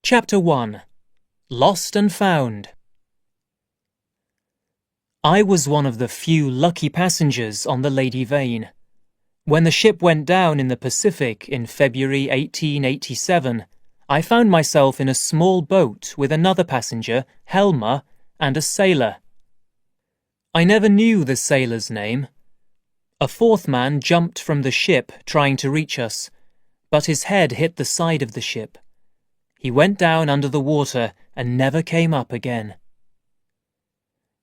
Chapter 1. Lost and Found. I was one of the few lucky passengers on the Lady Vane. When the ship went down in the Pacific in February 1887, I found myself in a small boat with another passenger, Helmer, and a sailor. I never knew the sailor's name. A fourth man jumped from the ship trying to reach us, but his head hit the side of the ship. He went down under the water and never came up again.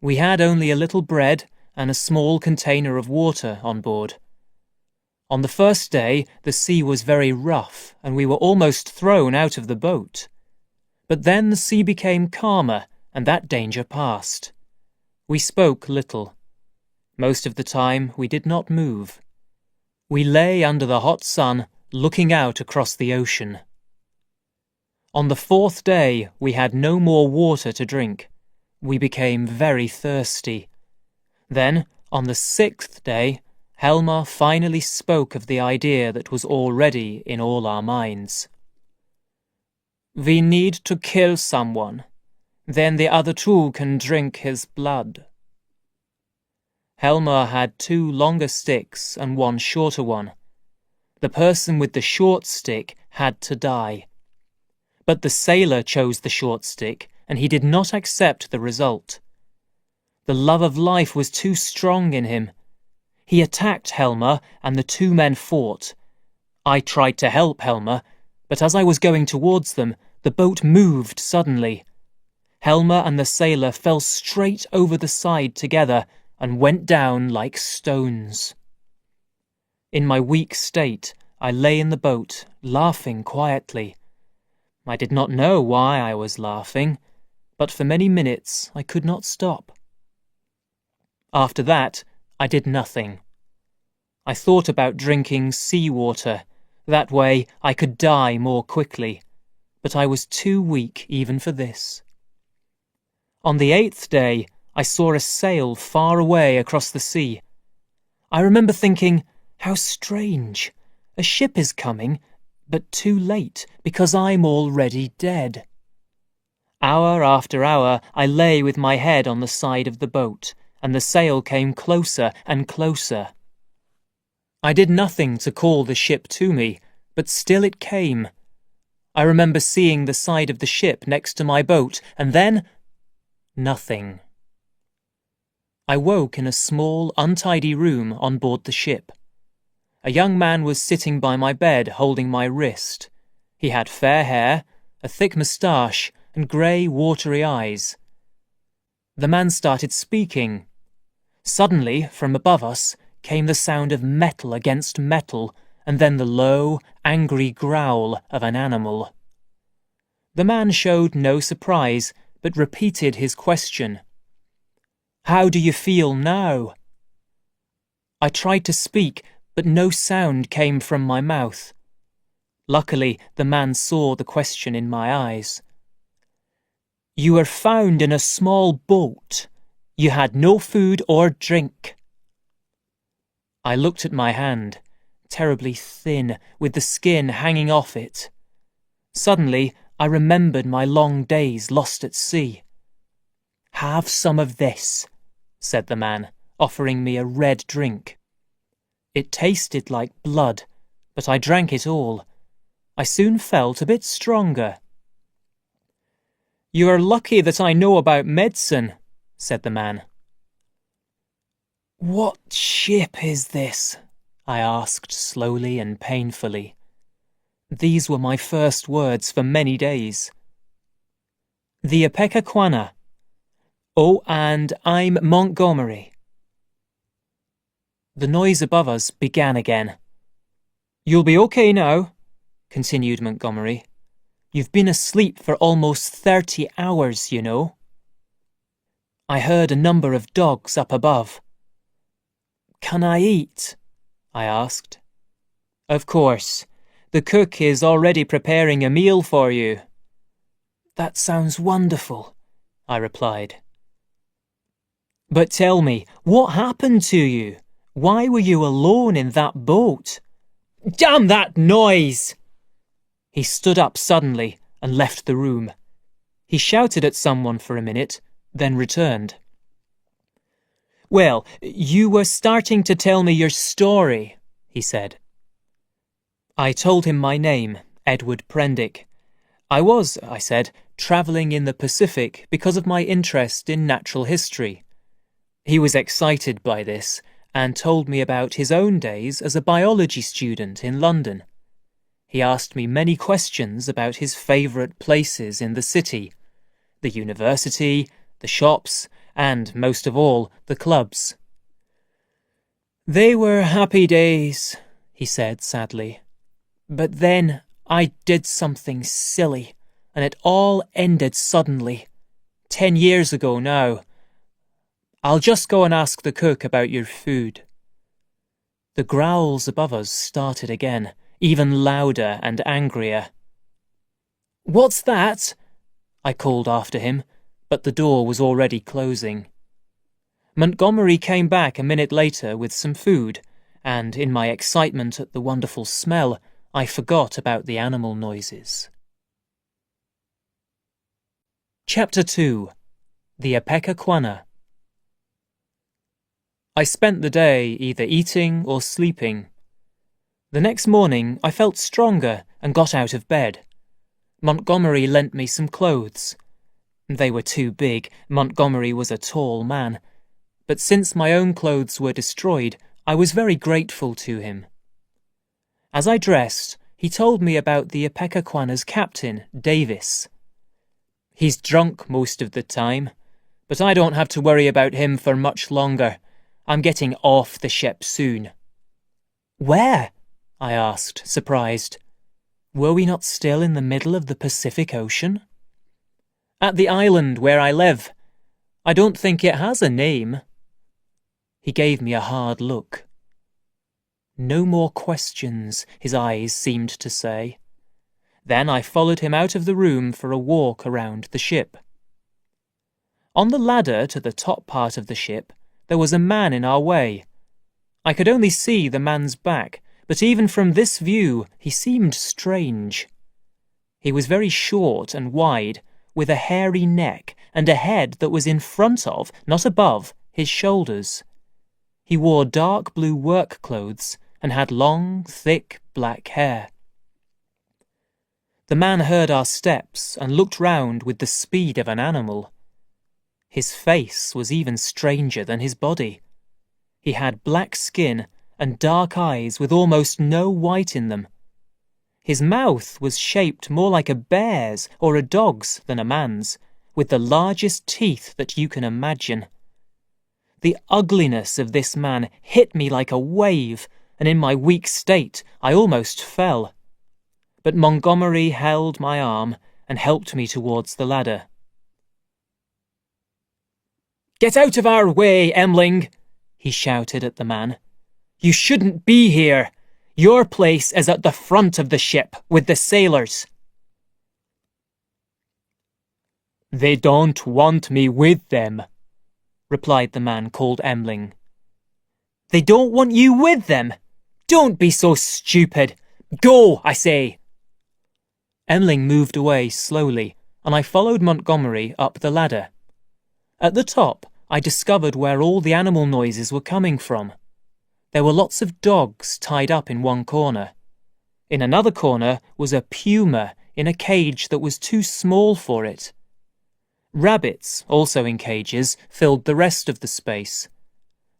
We had only a little bread and a small container of water on board. On the first day, the sea was very rough and we were almost thrown out of the boat. But then the sea became calmer and that danger passed. We spoke little. Most of the time, we did not move. We lay under the hot sun, looking out across the ocean. On the fourth day, we had no more water to drink. We became very thirsty. Then, on the sixth day, Helmer finally spoke of the idea that was already in all our minds. "We need to kill someone. Then the other two can drink his blood." Helmer had 2 longer sticks and 1 shorter one. The person with the short stick had to die. But the sailor chose the short stick, and he did not accept the result. The love of life was too strong in him. He attacked Helmer, and the 2 men fought. I tried to help Helmer, but as I was going towards them, the boat moved suddenly. Helmer and the sailor fell straight over the side together and went down like stones. In my weak state, I lay in the boat, laughing quietly. I did not know why I was laughing, but for many minutes I could not stop. After that, I did nothing. I thought about drinking seawater. That way I could die more quickly, but I was too weak even for this. On the 8th day, I saw a sail far away across the sea. I remember thinking, how strange. A ship is coming, but too late, because I'm already dead. Hour after hour, I lay with my head on the side of the boat, and the sail came closer and closer. I did nothing to call the ship to me, but still it came. I remember seeing the side of the ship next to my boat, and then nothing. I woke in a small, untidy room on board the ship. A young man was sitting by my bed holding my wrist. He had fair hair, a thick moustache, and grey, watery eyes. The man started speaking. Suddenly, from above us, came the sound of metal against metal, and then the low, angry growl of an animal. The man showed no surprise, but repeated his question. "How do you feel now?" I tried to speak, but no sound came from my mouth. Luckily, the man saw the question in my eyes. "You were found in a small boat. You had no food or drink." I looked at my hand, terribly thin, with the skin hanging off it. Suddenly, I remembered my long days lost at sea. "Have some of this," said the man, offering me a red drink. It tasted like blood, but I drank it all. I soon felt a bit stronger. "You are lucky that I know about medicine," said the man. "What ship is this?" I asked slowly and painfully. These were my first words for many days. "The Ipecacuanha. Oh, and I'm Montgomery." The noise above us began again. "You'll be okay now," continued Montgomery. "You've been asleep for almost 30 hours, you know." I heard a number of dogs up above. "Can I eat?" I asked. "Of course. The cook is already preparing a meal for you." "That sounds wonderful," I replied. "But tell me, what happened to you? Why were you alone in that boat?" "Damn that noise!" He stood up suddenly, and left the room. He shouted at someone for a minute, then returned. "Well, you were starting to tell me your story," he said. I told him my name, Edward Prendick. I was, I said, travelling in the Pacific because of my interest in natural history. He was excited by this and told me about his own days as a biology student in London. He asked me many questions about his favourite places in the city, the university, the shops, and, most of all, the clubs. "They were happy days," he said sadly. "But then I did something silly, and it all ended suddenly. 10 years ago now. I'll just go and ask the cook about your food." The growls above us started again, even louder and angrier. "What's that?" I called after him, but the door was already closing. Montgomery came back a minute later with some food, and in my excitement at the wonderful smell, I forgot about the animal noises. Chapter 2. The Ipecacuanha. I spent the day either eating or sleeping. The next morning I felt stronger and got out of bed. Montgomery lent me some clothes. They were too big. Montgomery was a tall man. But since my own clothes were destroyed, I was very grateful to him. As I dressed, he told me about the Ipecacuanha's captain, Davis. "He's drunk most of the time, but I don't have to worry about him for much longer. I'm getting off the ship soon." "Where?" I asked, surprised. Were we not still in the middle of the Pacific Ocean? "At the island where I live. I don't think it has a name." He gave me a hard look. "No more questions," his eyes seemed to say. Then I followed him out of the room for a walk around the ship. On the ladder to the top part of the ship, there was a man in our way. I could only see the man's back, but even from this view he seemed strange. He was very short and wide, with a hairy neck and a head that was in front of, not above, his shoulders. He wore dark blue work clothes and had long, thick black hair. The man heard our steps and looked round with the speed of an animal. His face was even stranger than his body. He had black skin and dark eyes with almost no white in them. His mouth was shaped more like a bear's or a dog's than a man's, with the largest teeth that you can imagine. The ugliness of this man hit me like a wave, and in my weak state I almost fell. But Montgomery held my arm and helped me towards the ladder. "Get out of our way, Emling!" he shouted at the man. "You shouldn't be here. Your place is at the front of the ship with the sailors." "They don't want me with them," replied the man called Emling. "They don't want you with them? Don't be so stupid. Go, I say." Emling moved away slowly, and I followed Montgomery up the ladder. At the top, I discovered where all the animal noises were coming from. There were lots of dogs tied up in one corner. In another corner was a puma in a cage that was too small for it. Rabbits, also in cages, filled the rest of the space.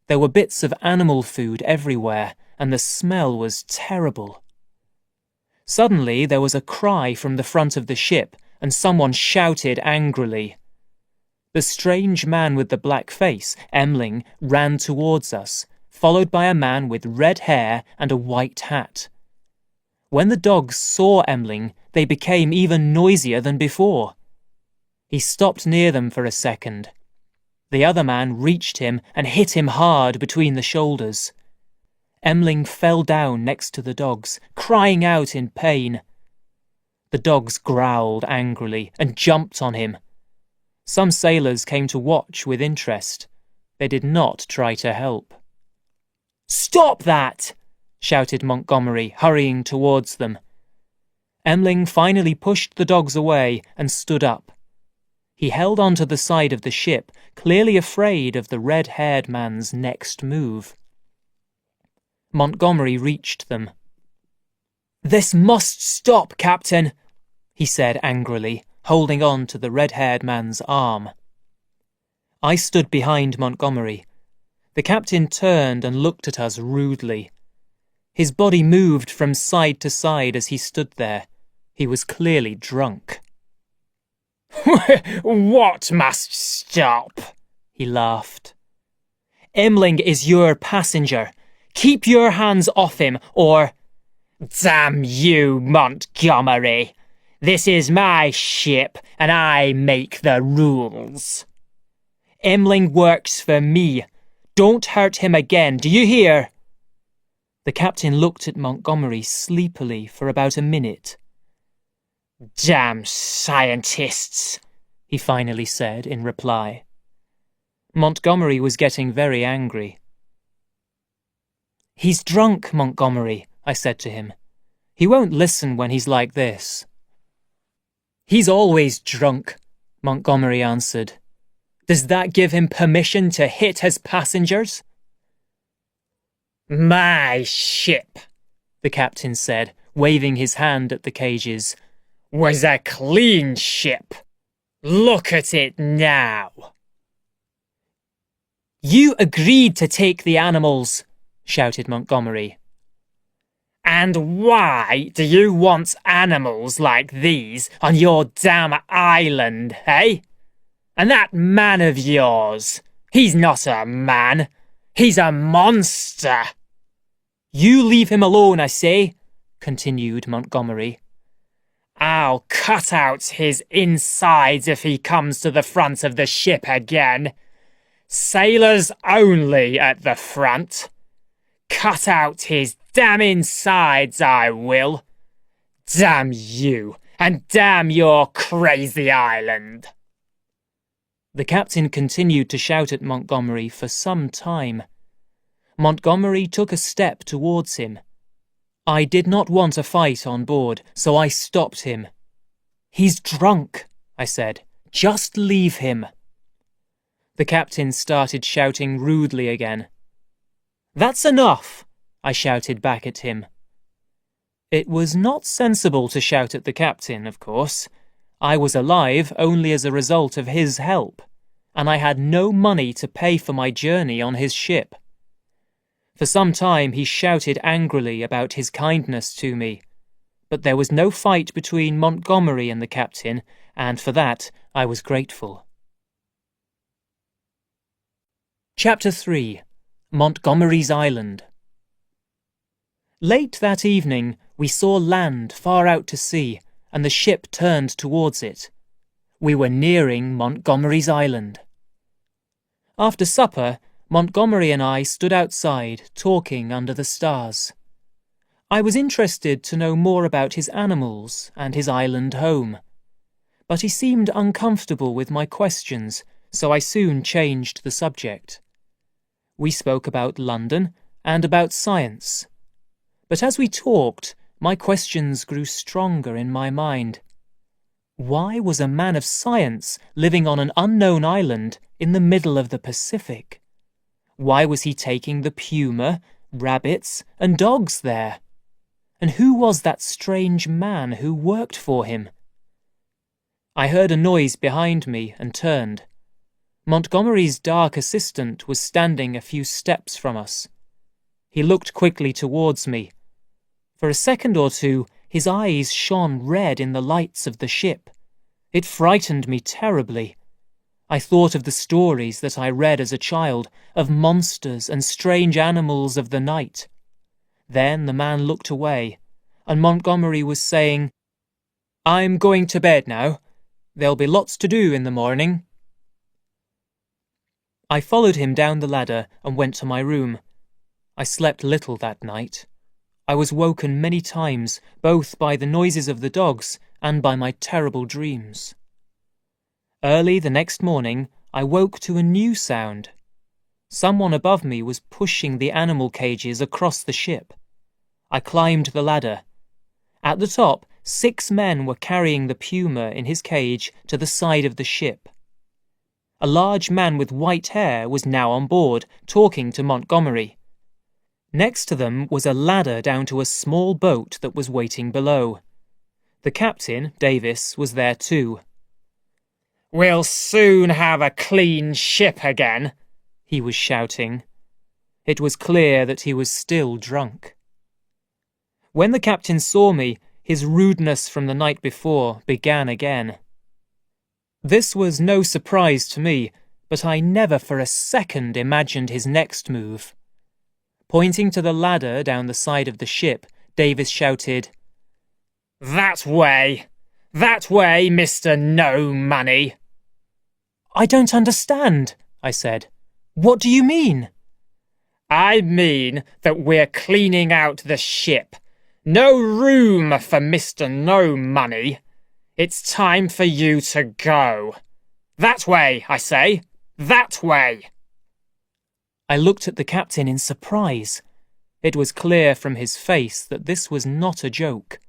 There were bits of animal food everywhere, and the smell was terrible. Suddenly there was a cry from the front of the ship, and someone shouted angrily. The strange man with the black face, Emling, ran towards us, followed by a man with red hair and a white hat. When the dogs saw Emling, they became even noisier than before. He stopped near them for a second. The other man reached him and hit him hard between the shoulders. Emling fell down next to the dogs, crying out in pain. The dogs growled angrily and jumped on him. Some sailors came to watch with interest. They did not try to help. "Stop that!" shouted Montgomery, hurrying towards them. Emling finally pushed the dogs away and stood up. He held onto the side of the ship, clearly afraid of the red-haired man's next move. Montgomery reached them. "This must stop, Captain," he said angrily, holding on to the red-haired man's arm. I stood behind Montgomery. The captain turned and looked at us rudely. His body moved from side to side as he stood there. He was clearly drunk. "What must stop?" he laughed. "Emling is your passenger. Keep your hands off him, or—" "Damn you, Montgomery! This is my ship, and I make the rules." "Emling works for me. Don't hurt him again, do you hear?" The captain looked at Montgomery sleepily for about a minute. "Damn scientists," he finally said in reply. Montgomery was getting very angry. "He's drunk, Montgomery," I said to him. "He won't listen when he's like this." "He's always drunk," Montgomery answered. "Does that give him permission to hit his passengers?" "My ship," the captain said, waving his hand at the cages, "was a clean ship. Look at it now." "You agreed to take the animals," shouted Montgomery. "And why do you want animals like these on your damn island, eh? And that man of yours, he's not a man, he's a monster." "You leave him alone, I say," continued Montgomery. "I'll cut out his insides if he comes to the front of the ship again. Sailors only at the front. Cut out his damn insides, I will. Damn you, and damn your crazy island." The captain continued to shout at Montgomery for some time. Montgomery took a step towards him. I did not want a fight on board, so I stopped him. "He's drunk," I said. "Just leave him." The captain started shouting rudely again. "That's enough," I shouted back at him. It was not sensible to shout at the captain, of course. I was alive only as a result of his help, and I had no money to pay for my journey on his ship. For some time he shouted angrily about his kindness to me, but there was no fight between Montgomery and the captain, and for that I was grateful. Chapter 3. Montgomery's Island. Late that evening we saw land far out to sea, and the ship turned towards it. We were nearing Montgomery's Island. After supper, Montgomery and I stood outside, talking under the stars. I was interested to know more about his animals and his island home, but he seemed uncomfortable with my questions, so I soon changed the subject. We spoke about London and about science, but as we talked, my questions grew stronger in my mind. Why was a man of science living on an unknown island in the middle of the Pacific? Why was he taking the puma, rabbits, and dogs there? And who was that strange man who worked for him? I heard a noise behind me and turned. Montgomery's dark assistant was standing a few steps from us. He looked quickly towards me. For a second or two, his eyes shone red in the lights of the ship. It frightened me terribly. I thought of the stories that I read as a child, of monsters and strange animals of the night. Then the man looked away, and Montgomery was saying, "I'm going to bed now. There'll be lots to do in the morning." I followed him down the ladder and went to my room. I slept little that night. I was woken many times, both by the noises of the dogs and by my terrible dreams. Early the next morning, I woke to a new sound. Someone above me was pushing the animal cages across the ship. I climbed the ladder. At the top, 6 men were carrying the puma in his cage to the side of the ship. A large man with white hair was now on board, talking to Montgomery. Next to them was a ladder down to a small boat that was waiting below. The captain, Davis, was there too. "We'll soon have a clean ship again," he was shouting. It was clear that he was still drunk. When the captain saw me, his rudeness from the night before began again. This was no surprise to me, but I never for a second imagined his next move. Pointing to the ladder down the side of the ship, Davis shouted, That way, Mr. No Money." "I don't understand," I said. "What do you mean?" "I mean that we're cleaning out the ship. No room for Mr. No Money. It's time for you to go. That way, I say. That way." I looked at the captain in surprise. It was clear from his face that this was not a joke.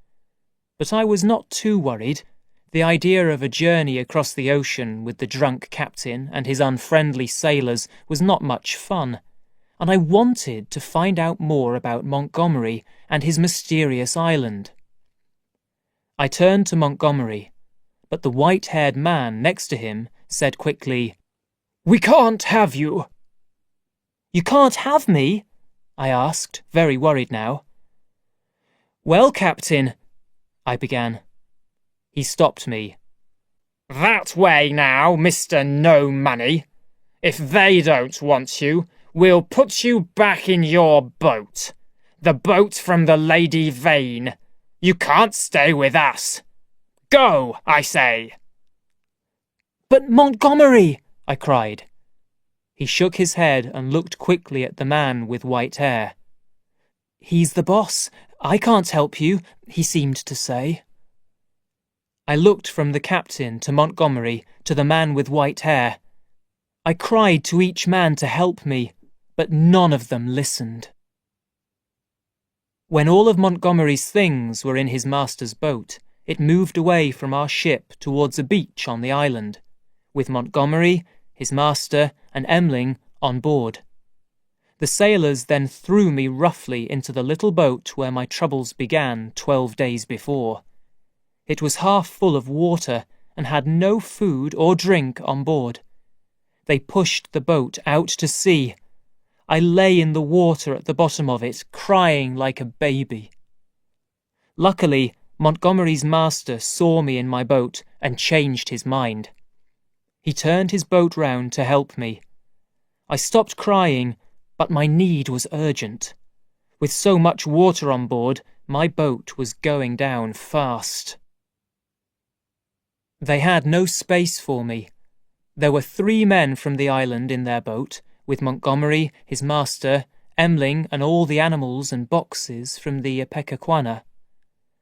But I was not too worried. The idea of a journey across the ocean with the drunk captain and his unfriendly sailors was not much fun, and I wanted to find out more about Montgomery and his mysterious island. I turned to Montgomery, but the white-haired man next to him said quickly, "We can't have you." "You can't have me?" I asked, very worried now. "Well, Captain," I began. He stopped me. "That way now, Mr. No Money. If they don't want you, we'll put you back in your boat. The boat from the Lady Vane. You can't stay with us. Go, I say." "But Montgomery!" I cried. He shook his head and looked quickly at the man with white hair. "He's the boss. I can't help you," he seemed to say. I looked from the captain to Montgomery to the man with white hair. I cried to each man to help me, but none of them listened. When all of Montgomery's things were in his master's boat, it moved away from our ship towards a beach on the island, with Montgomery, his master, and Emling on board. The sailors then threw me roughly into the little boat where my troubles began 12 days before. It was half full of water and had no food or drink on board. They pushed the boat out to sea. I lay in the water at the bottom of it, crying like a baby. Luckily, Montgomery's master saw me in my boat and changed his mind. He turned his boat round to help me. I stopped crying, but my need was urgent. With so much water on board, my boat was going down fast. They had no space for me. There were 3 men from the island in their boat, with Montgomery, his master, Emling, and all the animals and boxes from the Ipecacuanha.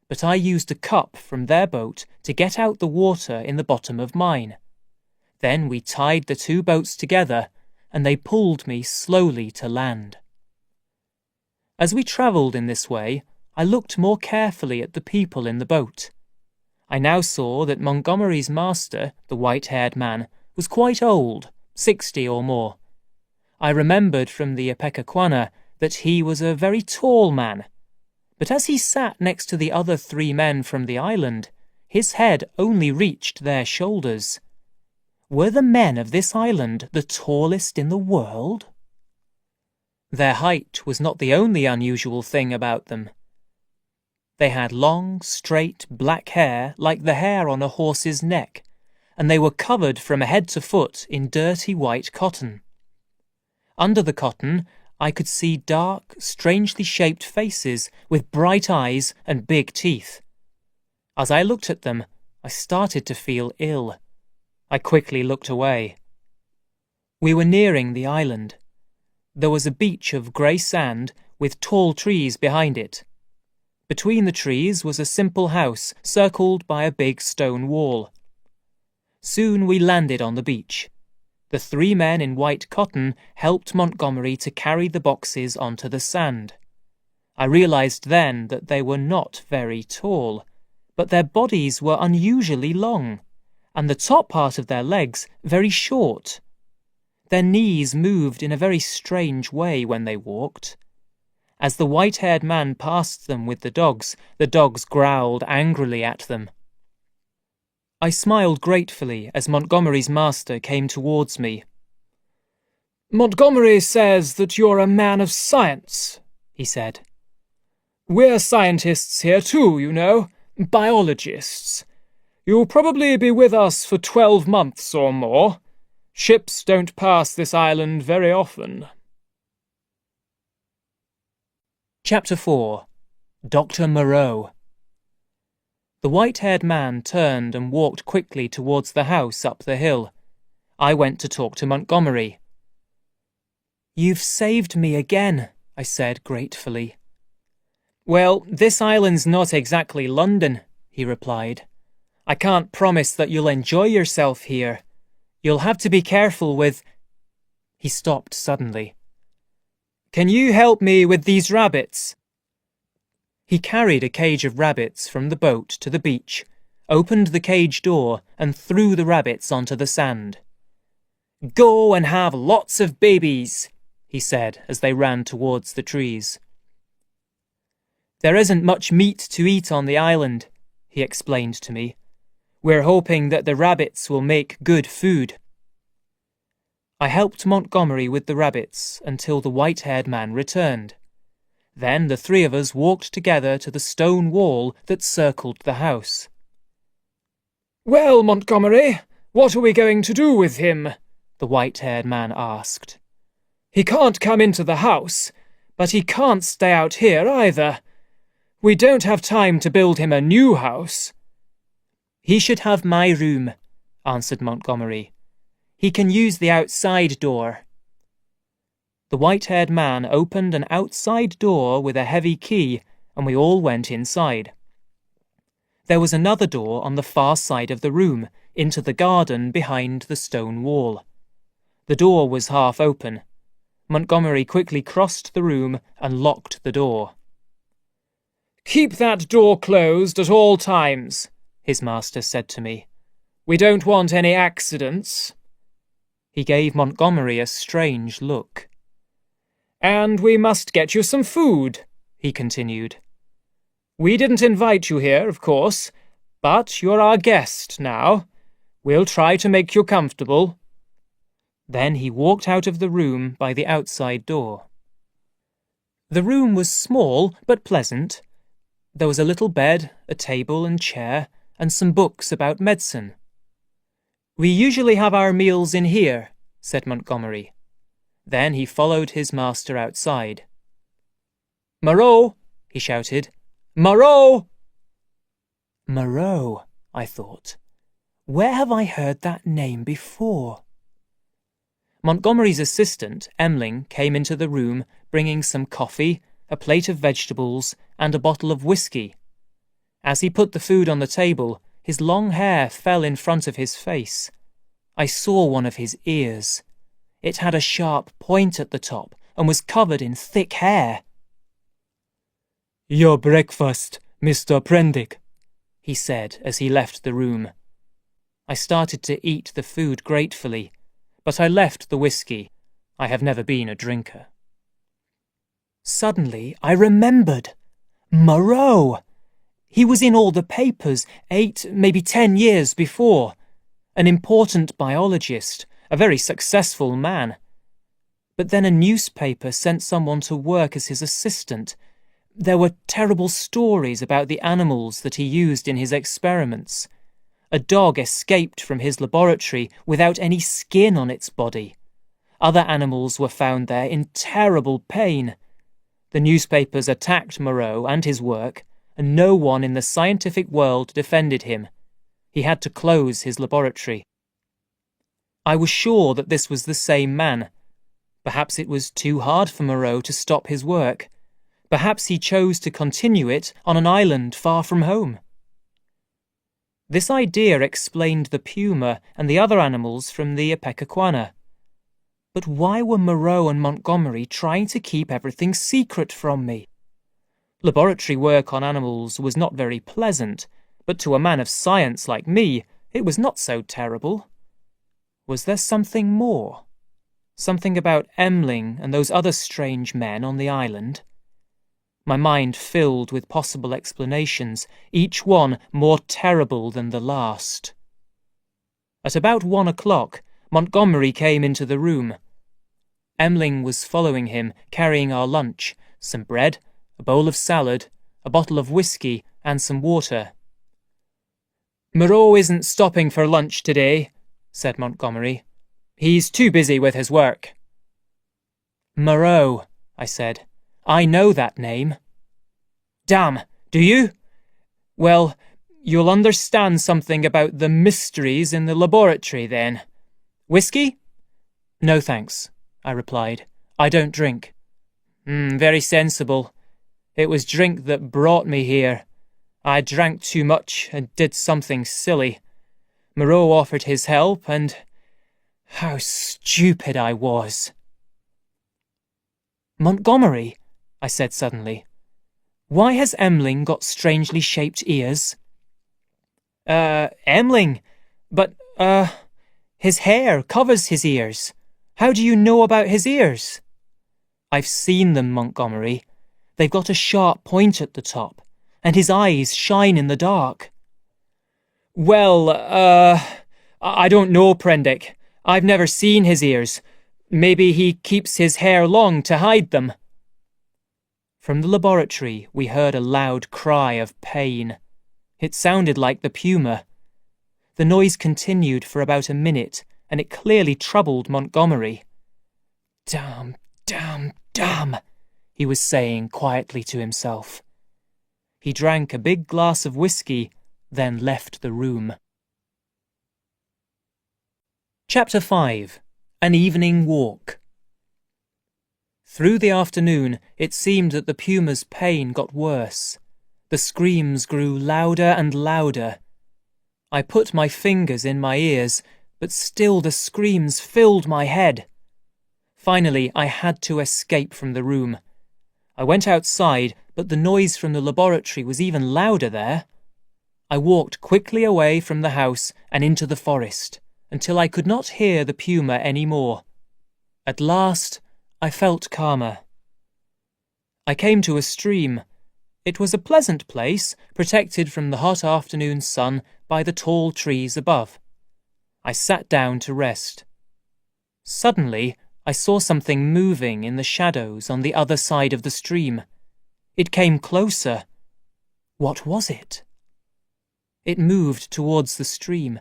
But I used a cup from their boat to get out the water in the bottom of mine. Then we tied the 2 boats together, and they pulled me slowly to land. As we travelled in this way, I looked more carefully at the people in the boat. I now saw that Montgomery's master, the white-haired man, was quite old, 60 or more. I remembered from the Ipecacuanha that he was a very tall man, but as he sat next to the other 3 men from the island, his head only reached their shoulders. Were the men of this island the tallest in the world? Their height was not the only unusual thing about them. They had long, straight, black hair like the hair on a horse's neck, and they were covered from head to foot in dirty white cotton. Under the cotton, I could see dark, strangely shaped faces with bright eyes and big teeth. As I looked at them, I started to feel ill. I quickly looked away. We were nearing the island. There was a beach of grey sand with tall trees behind it. Between the trees was a simple house circled by a big stone wall. Soon we landed on the beach. The 3 men in white cotton helped Montgomery to carry the boxes onto the sand. I realized then that they were not very tall, but their bodies were unusually long, and the top part of their legs very short. Their knees moved in a very strange way when they walked. As the white-haired man passed them with the dogs growled angrily at them. I smiled gratefully as Montgomery's master came towards me. "Montgomery says that you're a man of science," he said. "We're scientists here too, you know, biologists. You'll probably be with us for 12 months or more. Ships don't pass this island very often." Chapter 4. Dr. Moreau. The white-haired man turned and walked quickly towards the house up the hill. I went to talk to Montgomery. "You've saved me again," I said gratefully. "Well, this island's not exactly London," he replied. "I can't promise that you'll enjoy yourself here. You'll have to be careful with—" He stopped suddenly. "Can you help me with these rabbits?" He carried a cage of rabbits from the boat to the beach, opened the cage door, and threw the rabbits onto the sand. "Go and have lots of babies," he said as they ran towards the trees. "There isn't much meat to eat on the island," he explained to me. "We're hoping that the rabbits will make good food." I helped Montgomery with the rabbits until the white-haired man returned. Then the three of us walked together to the stone wall that circled the house. "Well, Montgomery, what are we going to do with him?" the white-haired man asked. "He can't come into the house, but he can't stay out here either. We don't have time to build him a new house." "He should have my room," answered Montgomery. "He can use the outside door." The white-haired man opened an outside door with a heavy key, and we all went inside. There was another door on the far side of the room, into the garden behind the stone wall. The door was half open. Montgomery quickly crossed the room and locked the door. "Keep that door closed at all times," his master said to me. "We don't want any accidents." He gave Montgomery a strange look. "And we must get you some food," he continued. "We didn't invite you here, of course, but you're our guest now. We'll try to make you comfortable." Then he walked out of the room by the outside door. The room was small but pleasant. There was a little bed, a table and chair, and some books about medicine. "We usually have our meals in here," said Montgomery. Then he followed his master outside. "Moreau!" he shouted. "Moreau!" Moreau, I thought. Where have I heard that name before? Montgomery's assistant, Emling, came into the room bringing some coffee, a plate of vegetables, and a bottle of whiskey. As he put the food on the table, his long hair fell in front of his face. I saw one of his ears. It had a sharp point at the top and was covered in thick hair. "Your breakfast, Mr. Prendick," he said as he left the room. I started to eat the food gratefully, but I left the whiskey. I have never been a drinker. Suddenly I remembered. Moreau! He was in all the papers 8, maybe 10 years before. An important biologist, a very successful man. But then a newspaper sent someone to work as his assistant. There were terrible stories about the animals that he used in his experiments. A dog escaped from his laboratory without any skin on its body. Other animals were found there in terrible pain. The newspapers attacked Moreau and his work, and no one in the scientific world defended him. He had to close his laboratory. I was sure that this was the same man. Perhaps it was too hard for Moreau to stop his work. Perhaps he chose to continue it on an island far from home. This idea explained the puma and the other animals from the Ipecacuanha. But why were Moreau and Montgomery trying to keep everything secret from me? Laboratory work on animals was not very pleasant, but to a man of science like me, it was not so terrible. Was there something more? Something about Emling and those other strange men on the island? My mind filled with possible explanations, each one more terrible than the last. At about 1 o'clock, Montgomery came into the room. Emling was following him, carrying our lunch, some bread, a bowl of salad, a bottle of whiskey, and some water. "Moreau isn't stopping for lunch today," said Montgomery. "He's too busy with his work." "Moreau," I said. "I know that name." "Damn, do you? Well, you'll understand something about the mysteries in the laboratory then. Whiskey?" "No, thanks," I replied. "I don't drink." Very sensible. It was drink that brought me here. I drank too much and did something silly. Moreau offered his help, and how stupid I was." "Montgomery," I said suddenly, "why has Emling got strangely shaped ears?" Emling? But, his hair covers his ears. How do you know about his ears?" "I've seen them, Montgomery. They've got a sharp point at the top, and his eyes shine in the dark." "Well, I don't know, Prendick. I've never seen his ears. Maybe he keeps his hair long to hide them." From the laboratory we heard a loud cry of pain. It sounded like the puma. The noise continued for about a minute, and it clearly troubled Montgomery. "Damn, damn, damn," he was saying quietly to himself. He drank a big glass of whiskey, then left the room. Chapter 5. An Evening Walk. Through the afternoon, it seemed that the puma's pain got worse. The screams grew louder and louder. I put my fingers in my ears, but still the screams filled my head. Finally, I had to escape from the room. I went outside, but the noise from the laboratory was even louder there. I walked quickly away from the house and into the forest, until I could not hear the puma any more. At last, I felt calmer. I came to a stream. It was a pleasant place, protected from the hot afternoon sun by the tall trees above. I sat down to rest. Suddenly, I saw something moving in the shadows on the other side of the stream. It came closer. What was it? It moved towards the stream.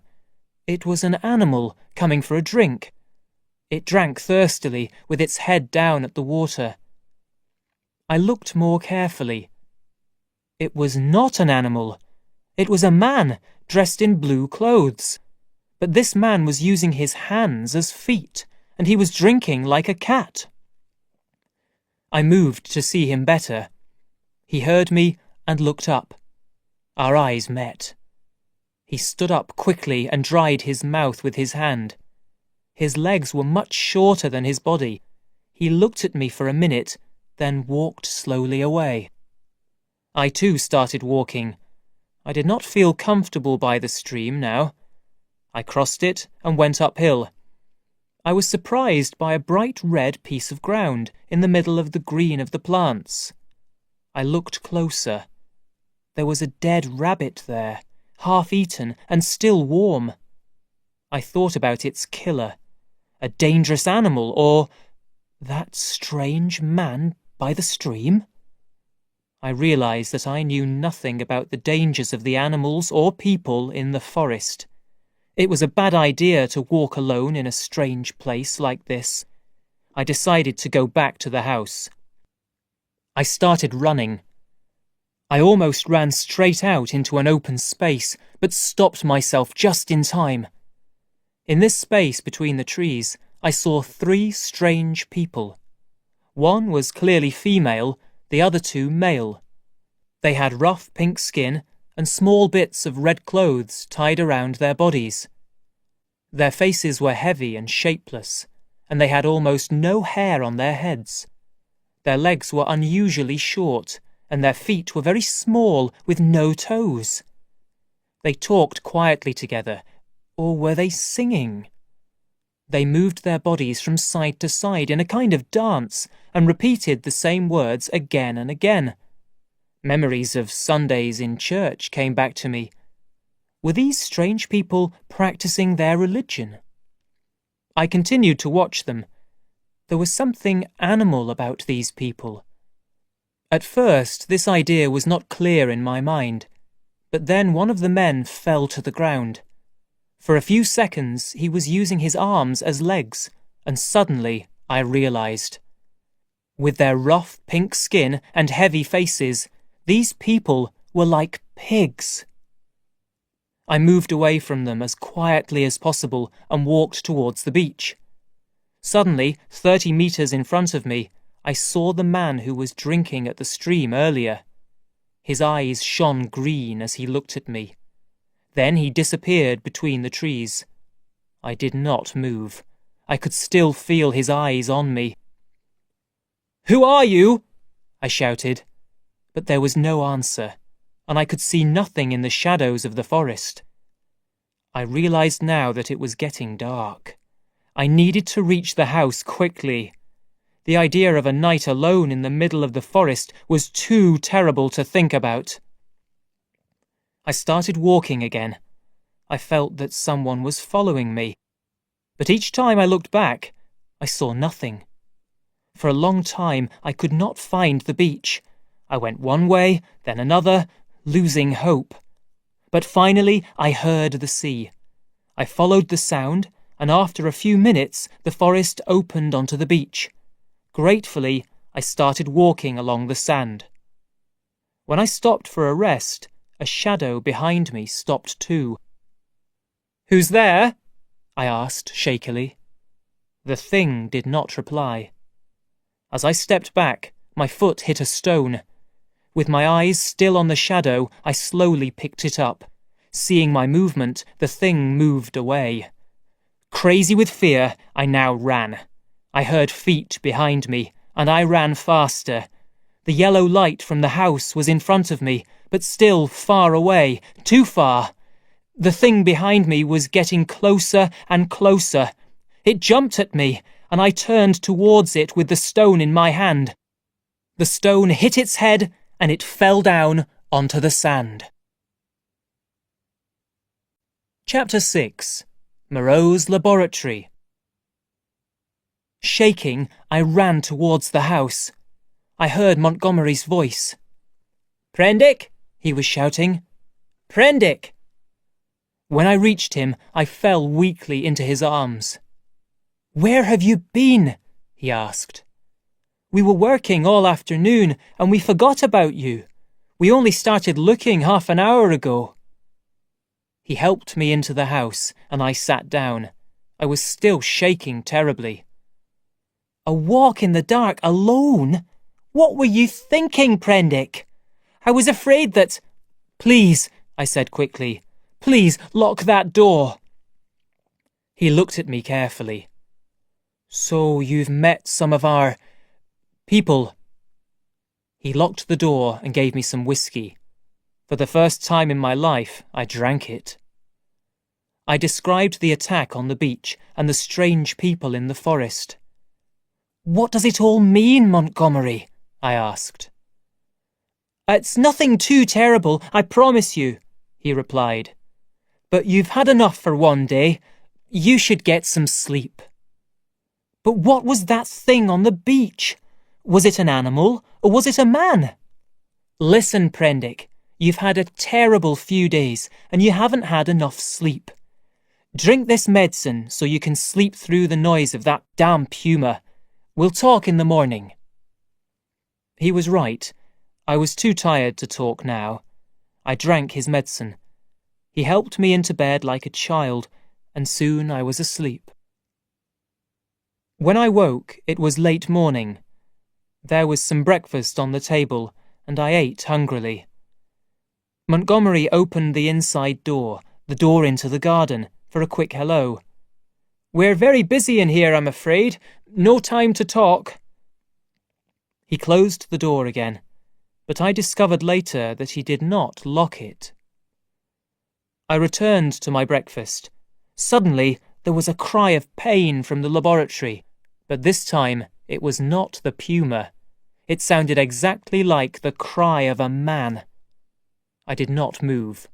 It was an animal coming for a drink. It drank thirstily, with its head down at the water. I looked more carefully. It was not an animal. It was a man, dressed in blue clothes. But this man was using his hands as feet, and he was drinking like a cat. I moved to see him better. He heard me and looked up. Our eyes met. He stood up quickly and dried his mouth with his hand. His legs were much shorter than his body. He looked at me for a minute, then walked slowly away. I too started walking. I did not feel comfortable by the stream now. I crossed it and went uphill. I was surprised by a bright red piece of ground in the middle of the green of the plants. I looked closer. There was a dead rabbit there, half-eaten and still warm. I thought about its killer, a dangerous animal, or that strange man by the stream. I realized that I knew nothing about the dangers of the animals or people in the forest. It was a bad idea to walk alone in a strange place like this. I decided to go back to the house. I started running. I almost ran straight out into an open space, but stopped myself just in time. In this space between the trees, I saw 3 strange people. One was clearly female, the other 2 male. They had rough pink skin and small bits of red clothes tied around their bodies. Their faces were heavy and shapeless, and they had almost no hair on their heads. Their legs were unusually short, and their feet were very small with no toes. They talked quietly together, or were they singing? They moved their bodies from side to side in a kind of dance and repeated the same words again and again. Memories of Sundays in church came back to me. Were these strange people practicing their religion? I continued to watch them. There was something animal about these people. At first, this idea was not clear in my mind, but then one of the men fell to the ground. For a few seconds, he was using his arms as legs, and suddenly I realized. With their rough pink skin and heavy faces, these people were like pigs. I moved away from them as quietly as possible and walked towards the beach. Suddenly, 30 meters in front of me, I saw the man who was drinking at the stream earlier. His eyes shone green as he looked at me. Then he disappeared between the trees. I did not move. I could still feel his eyes on me. "Who are you?" I shouted. But there was no answer, and I could see nothing in the shadows of the forest. I realized now that it was getting dark. I needed to reach the house quickly. The idea of a night alone in the middle of the forest was too terrible to think about. I started walking again. I felt that someone was following me. But each time I looked back, I saw nothing. For a long time, I could not find the beach. I went one way, then another, losing hope. But finally, I heard the sea. I followed the sound, and after a few minutes, the forest opened onto the beach. Gratefully, I started walking along the sand. When I stopped for a rest, a shadow behind me stopped too. "Who's there?" I asked shakily. The thing did not reply. As I stepped back, my foot hit a stone. With my eyes still on the shadow, I slowly picked it up. Seeing my movement, the thing moved away. Crazy with fear, I now ran. I heard feet behind me, and I ran faster. The yellow light from the house was in front of me, but still far away, too far. The thing behind me was getting closer and closer. It jumped at me, and I turned towards it with the stone in my hand. The stone hit its head, and it fell down onto the sand. Chapter 6. Moreau's Laboratory. Shaking, I ran towards the house. I heard Montgomery's voice. "Prendick!" he was shouting. "Prendick!" When I reached him, I fell weakly into his arms. "Where have you been?" he asked. "We were working all afternoon, and we forgot about you. We only started looking half an hour ago." He helped me into the house, and I sat down. I was still shaking terribly. "A walk in the dark alone? What were you thinking, Prendick? I was afraid that—" "Please," I said quickly, "please lock that door." He looked at me carefully. "So you've met some of our people." He locked the door and gave me some whiskey. For the first time in my life, I drank it. I described the attack on the beach and the strange people in the forest. "What does it all mean, Montgomery?" I asked. "It's nothing too terrible, I promise you," he replied. "But you've had enough for one day. You should get some sleep." "But what was that thing on the beach? Was it an animal, or was it a man?" "Listen, Prendick, you've had a terrible few days, and you haven't had enough sleep. Drink this medicine so you can sleep through the noise of that damn puma. We'll talk in the morning." He was right. I was too tired to talk now. I drank his medicine. He helped me into bed like a child, and soon I was asleep. When I woke, it was late morning. There was some breakfast on the table, and I ate hungrily. Montgomery opened the inside door, the door into the garden, for a quick hello. "We're very busy in here, I'm afraid. No time to talk." He closed the door again, but I discovered later that he did not lock it. I returned to my breakfast. Suddenly, there was a cry of pain from the laboratory, but this time it was not the puma. It sounded exactly like the cry of a man. I did not move.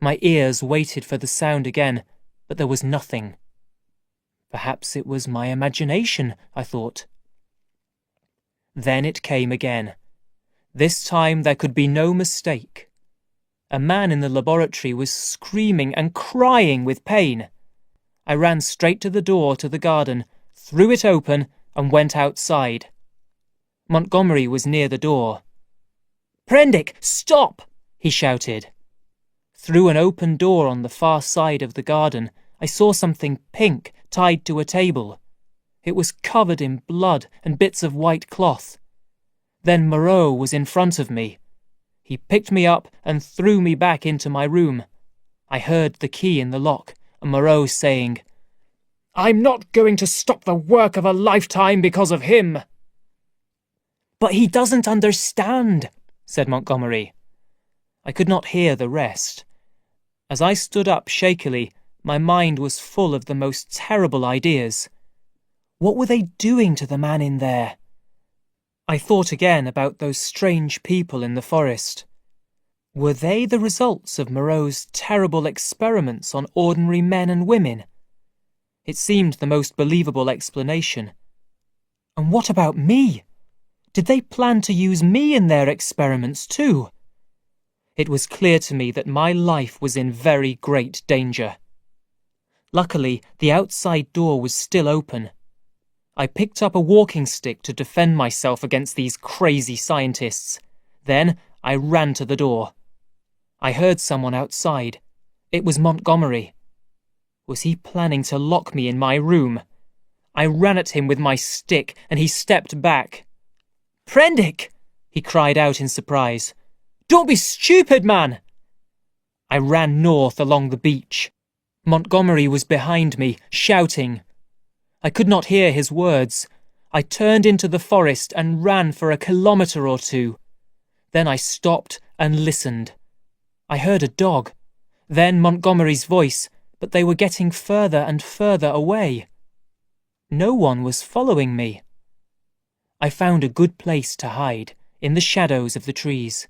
My ears waited for the sound again, but there was nothing. Perhaps it was my imagination, I thought. Then it came again. This time there could be no mistake. A man in the laboratory was screaming and crying with pain. I ran straight to the door to the garden, threw it open, and went outside. Montgomery was near the door. "Prendick, stop!" he shouted. Through an open door on the far side of the garden, I saw something pink tied to a table. It was covered in blood and bits of white cloth. Then Moreau was in front of me. He picked me up and threw me back into my room. I heard the key in the lock, and Moreau saying, "I'm not going to stop the work of a lifetime because of him." "But he doesn't understand," said Montgomery. I could not hear the rest. As I stood up shakily, my mind was full of the most terrible ideas. What were they doing to the man in there? I thought again about those strange people in the forest. Were they the results of Moreau's terrible experiments on ordinary men and women? It seemed the most believable explanation. And what about me? Did they plan to use me in their experiments too? It was clear to me that my life was in very great danger. Luckily, the outside door was still open. I picked up a walking stick to defend myself against these crazy scientists. Then I ran to the door. I heard someone outside. It was Montgomery. Was he planning to lock me in my room? I ran at him with my stick, and he stepped back. "Prendick!" he cried out in surprise. "Don't be stupid, man!" I ran north along the beach. Montgomery was behind me, shouting. I could not hear his words. I turned into the forest and ran for a kilometre or two. Then I stopped and listened. I heard a dog, then Montgomery's voice, but they were getting further and further away. No one was following me. I found a good place to hide, in the shadows of the trees.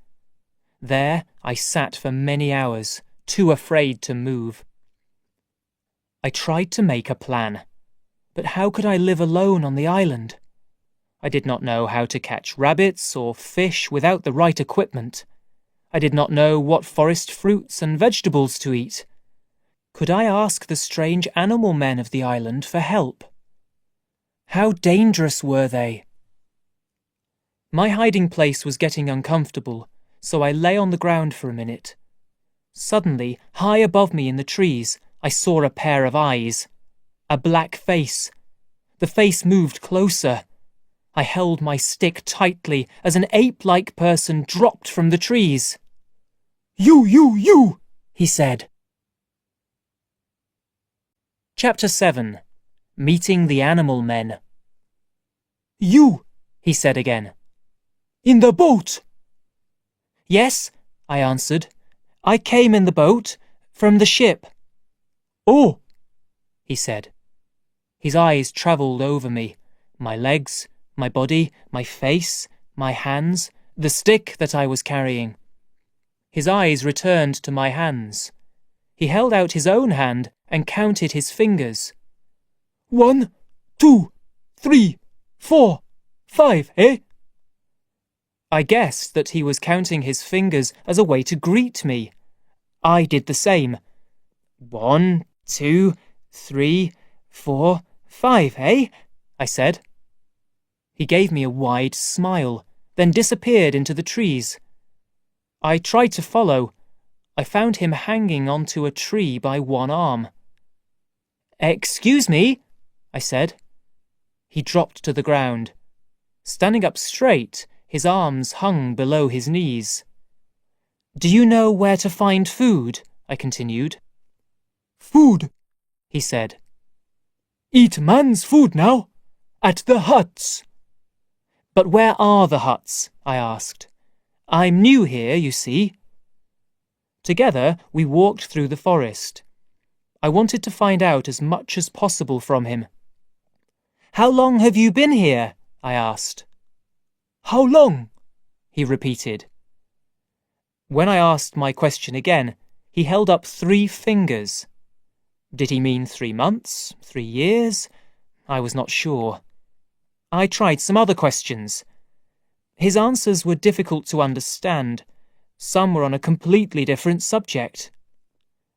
There I sat for many hours, too afraid to move. I tried to make a plan. But how could I live alone on the island? I did not know how to catch rabbits or fish without the right equipment. I did not know what forest fruits and vegetables to eat. Could I ask the strange animal men of the island for help? How dangerous were they? My hiding place was getting uncomfortable, so I lay on the ground for a minute. Suddenly, high above me in the trees, I saw a pair of eyes. A black face. The face moved closer. I held my stick tightly as an ape-like person dropped from the trees. You, he said. Chapter 7. Meeting the Animal Men. You, he said again. In the boat. Yes, I answered. I came in the boat, from the ship. Oh, he said. His eyes travelled over me, my legs, my body, my face, my hands, the stick that I was carrying. His eyes returned to my hands. He held out his own hand and counted his fingers. 1, 2, 3, 4, 5, eh? I guessed that he was counting his fingers as a way to greet me. I did the same. 1, 2, 3, 4, 5, eh? I said. He gave me a wide smile, then disappeared into the trees. I tried to follow. I found him hanging onto a tree by one arm. Excuse me, I said. He dropped to the ground. Standing up straight, his arms hung below his knees. Do you know where to find food? I continued. Food, he said. Eat man's food now, at the huts. But where are the huts? I asked. I'm new here, you see. Together, we walked through the forest. I wanted to find out as much as possible from him. "How long have you been here?" I asked. "How long?" he repeated. When I asked my question again, he held up 3 fingers. Did he mean 3 months? 3 years? I was not sure. I tried some other questions. His answers were difficult to understand. Some were on a completely different subject.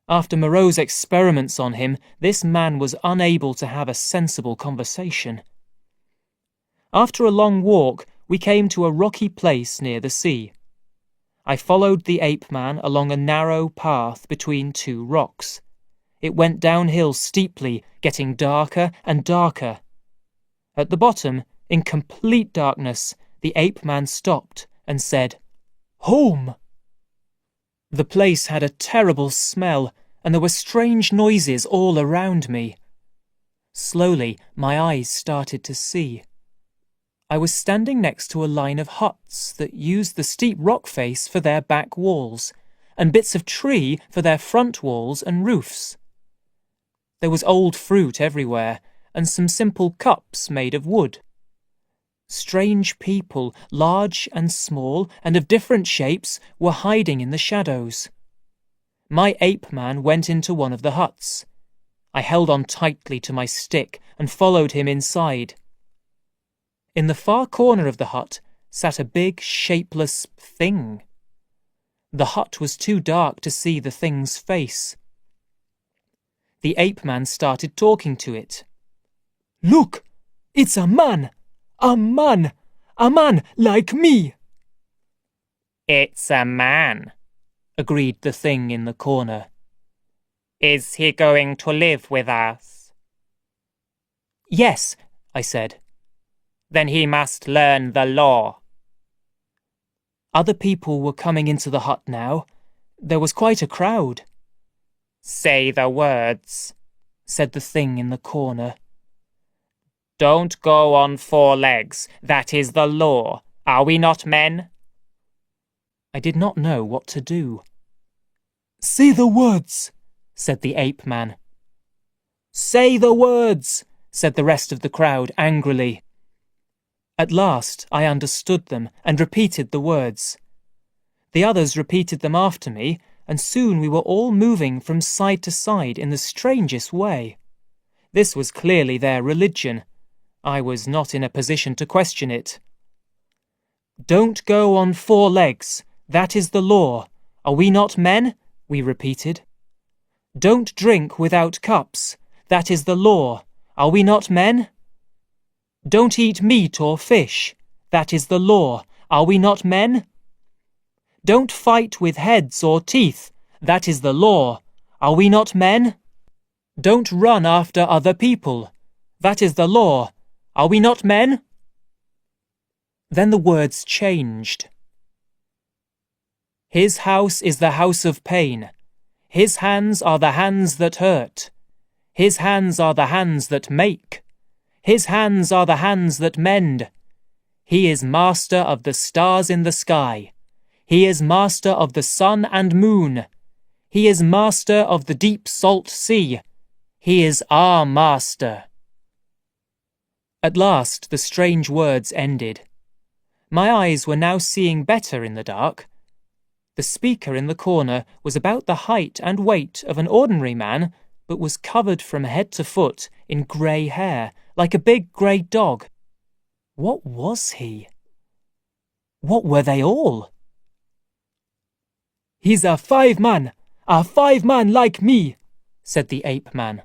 After Moreau's experiments on him, this man was unable to have a sensible conversation. After a long walk, we came to a rocky place near the sea. I followed the ape man along a narrow path between 2 rocks. It went downhill steeply, getting darker and darker. At the bottom, in complete darkness, the ape man stopped and said, "Home!" The place had a terrible smell, and there were strange noises all around me. Slowly, my eyes started to see. I was standing next to a line of huts that used the steep rock face for their back walls, and bits of tree for their front walls and roofs. There was old fruit everywhere, and some simple cups made of wood. Strange people, large and small and of different shapes, were hiding in the shadows. My ape man went into one of the huts. I held on tightly to my stick and followed him inside. In the far corner of the hut sat a big, shapeless thing. The hut was too dark to see the thing's face. The ape man started talking to it. "Look, it's a man! A man! A man like me!" "It's a man," agreed the thing in the corner. "Is he going to live with us?" "Yes," I said. "Then he must learn the law." Other people were coming into the hut now. There was quite a crowd. "Say the words," said the thing in the corner. "Don't go on 4 legs. That is the law. Are we not men?" I did not know what to do. "Say the words," said the ape man. "Say the words," said the rest of the crowd angrily. At last I understood them and repeated the words. The others repeated them after me, and soon we were all moving from side to side in the strangest way. This was clearly their religion. I was not in a position to question it. "Don't go on 4 legs. That is the law. Are we not men?" we repeated. "Don't drink without cups. That is the law. Are we not men?" "Don't eat meat or fish. That is the law. Are we not men?" "Don't fight with heads or teeth. That is the law. Are we not men?" "Don't run after other people. That is the law. Are we not men?" Then the words changed. "His house is the house of pain. His hands are the hands that hurt. His hands are the hands that make. His hands are the hands that mend. He is master of the stars in the sky. He is master of the sun and moon. He is master of the deep salt sea. He is our master." At last the strange words ended. My eyes were now seeing better in the dark. The speaker in the corner was about the height and weight of an ordinary man, but was covered from head to foot in grey hair, like a big grey dog. What was he? What were they all? "He's a 5-man, a 5-man like me," said the ape man.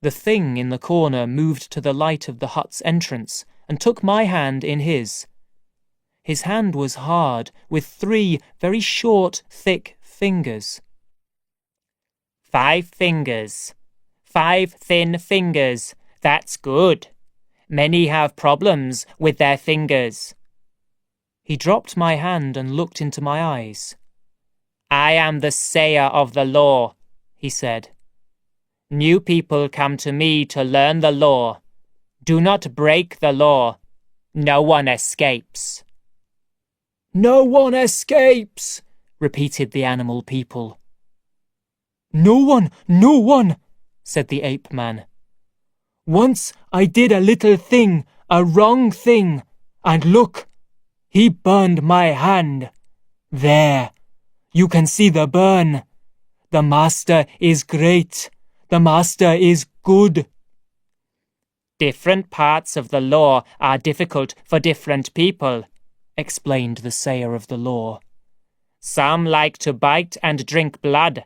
The thing in the corner moved to the light of the hut's entrance and took my hand in his. His hand was hard, with 3 very short, thick fingers. 5 fingers. 5 thin fingers. That's good. Many have problems with their fingers. He dropped my hand and looked into my eyes. "I am the sayer of the law," he said. "New people come to me to learn the law. Do not break the law. No one escapes." "No one escapes," repeated the animal people. No one, said the ape man. Once I did a little thing, a wrong thing, and look, he burned my hand. There, you can see the burn. The master is great. The master is good. Different parts of the law are difficult for different people, explained the sayer of the law. Some like to bite and drink blood.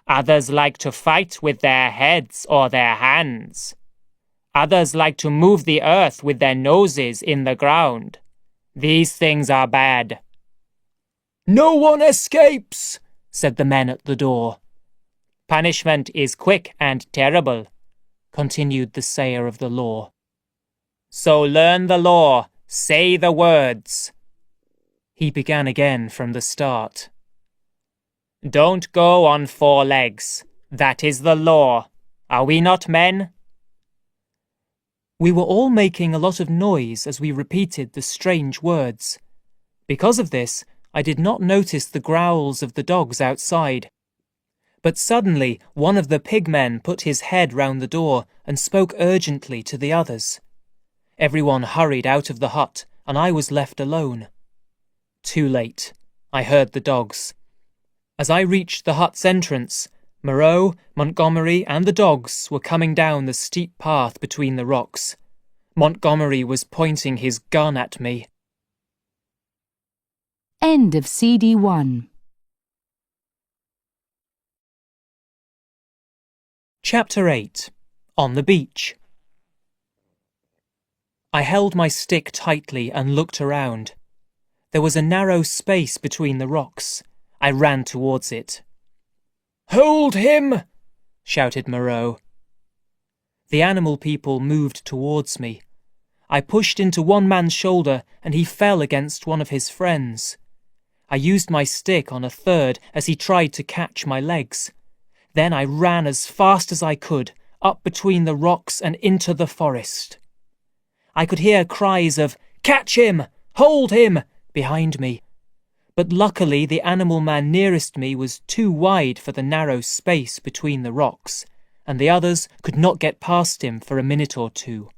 Others like to fight with their heads or their hands. Others like to move the earth with their noses in the ground. These things are bad. No one escapes, said the men at the door. Punishment is quick and terrible, continued the sayer of the law. So learn the law, say the words. He began again from the start. Don't go on 4 legs. That is the law. Are we not men? We were all making a lot of noise as we repeated the strange words. Because of this, I did not notice the growls of the dogs outside. But suddenly one of the pigmen put his head round the door and spoke urgently to the others. Everyone hurried out of the hut, and I was left alone. Too late. I heard the dogs. As I reached the hut's entrance, Moreau, Montgomery, and the dogs were coming down the steep path between the rocks. Montgomery was pointing his gun at me. End of CD 1. Chapter 8. On the Beach. I held my stick tightly and looked around. There was a narrow space between the rocks. I ran towards it. Hold him! shouted Moreau. The animal people moved towards me. I pushed into one man's shoulder and he fell against one of his friends. I used my stick on a third as he tried to catch my legs. Then I ran as fast as I could, up between the rocks and into the forest. I could hear cries of, "Catch him! Hold him!" behind me. But luckily the animal man nearest me was too wide for the narrow space between the rocks, and the others could not get past him for a minute or two.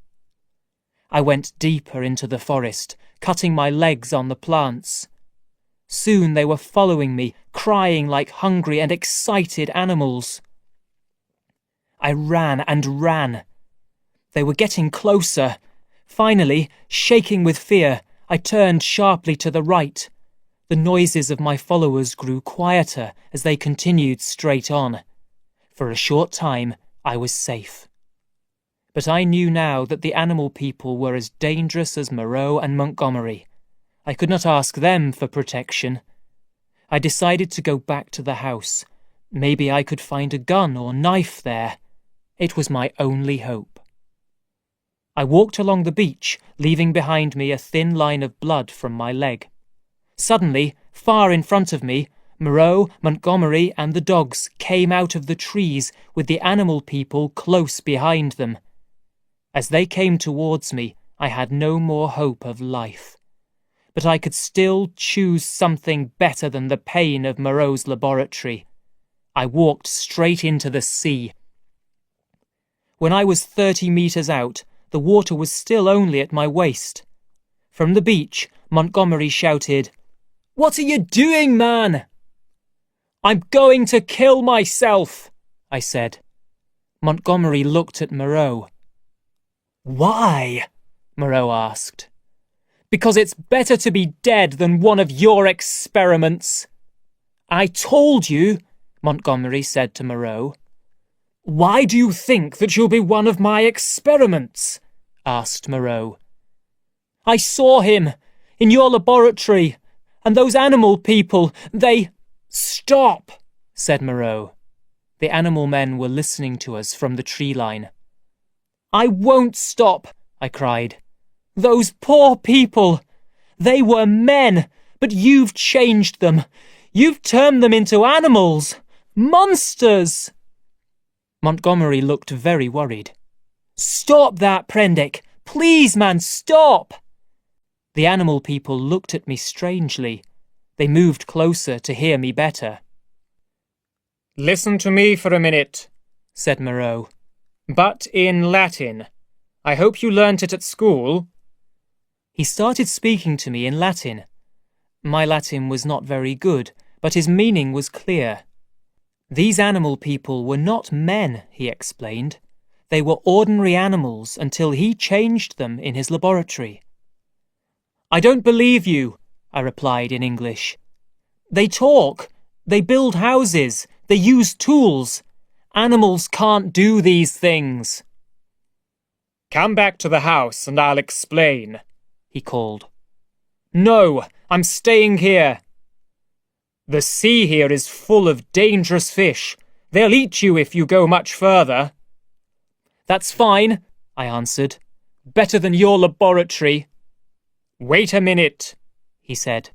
I went deeper into the forest, cutting my legs on the plants. Soon they were following me, crying like hungry and excited animals. I ran and ran. They were getting closer. Finally, shaking with fear, I turned sharply to the right. The noises of my followers grew quieter as they continued straight on. For a short time, I was safe. But I knew now that the animal people were as dangerous as Moreau and Montgomery. I could not ask them for protection. I decided to go back to the house. Maybe I could find a gun or knife there. It was my only hope. I walked along the beach, leaving behind me a thin line of blood from my leg. Suddenly, far in front of me, Moreau, Montgomery, and the dogs came out of the trees with the animal people close behind them. As they came towards me, I had no more hope of life. But I could still choose something better than the pain of Moreau's laboratory. I walked straight into the sea. When I was 30 meters out, the water was still only at my waist. From the beach, Montgomery shouted, "What are you doing, man?" "I'm going to kill myself," I said. Montgomery looked at Moreau. "Why?" Moreau asked. "Because it's better to be dead than one of your experiments." "I told you," Montgomery said to Moreau. "Why do you think that you'll be one of my experiments?" asked Moreau. "I saw him in your laboratory, and those animal people, they—" "Stop," said Moreau. The animal men were listening to us from the tree line. "I won't stop," I cried. "Those poor people! They were men, but you've changed them. You've turned them into animals! Monsters!" Montgomery looked very worried. "Stop that, Prendick! Please, man, stop!" The animal people looked at me strangely. They moved closer to hear me better. "Listen to me for a minute," said Moreau. "but in Latin. I hope you learnt it at school." He started speaking to me in Latin. My Latin was not very good, but his meaning was clear. These animal people were not men, he explained. They were ordinary animals until he changed them in his laboratory. "I don't believe you," I replied in English. "They talk, they build houses, they use tools. Animals can't do these things." "Come back to the house and I'll explain," he called. "No, I'm staying here. The sea here is full of dangerous fish. They'll eat you if you go much further." "That's fine," I answered. "Better than your laboratory." "Wait a minute," he said.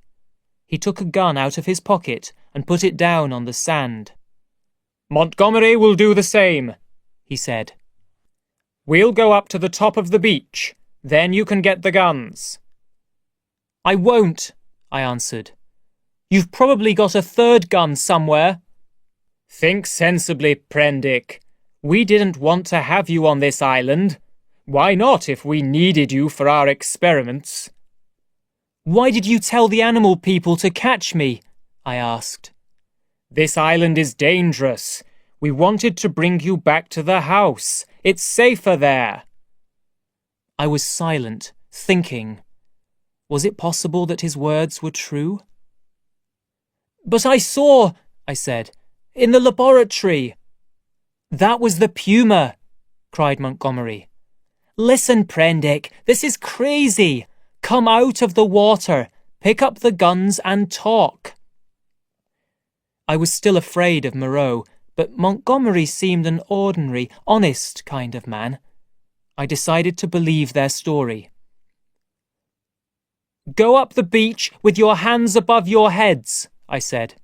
He took a gun out of his pocket and put it down on the sand. "Montgomery will do the same," he said. "We'll go up to the top of the beach. Then you can get the guns." "I won't," I answered. "You've probably got a third gun somewhere." "Think sensibly, Prendick. We didn't want to have you on this island. Why not if we needed you for our experiments?" "Why did you tell the animal people to catch me?" I asked. "This island is dangerous. We wanted to bring you back to the house. It's safer there." I was silent, thinking. Was it possible that his words were true? "But I saw," I said, "in the laboratory." "That was the puma," cried Montgomery. "Listen, Prendick, this is crazy. Come out of the water, pick up the guns and talk." I was still afraid of Moreau, but Montgomery seemed an ordinary, honest kind of man. I decided to believe their story. "Go up the beach with your hands above your heads," I said.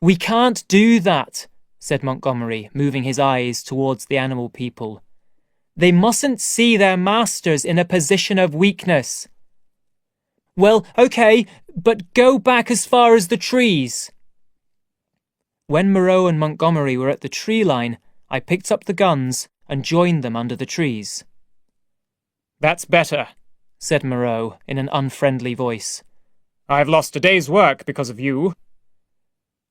"We can't do that," said Montgomery, moving his eyes towards the animal people. "They mustn't see their masters in a position of weakness." "Well, okay, but go back as far as the trees." When Moreau and Montgomery were at the tree line, I picked up the guns and joined them under the trees. "That's better," said Moreau in an unfriendly voice. "I've lost a day's work because of you."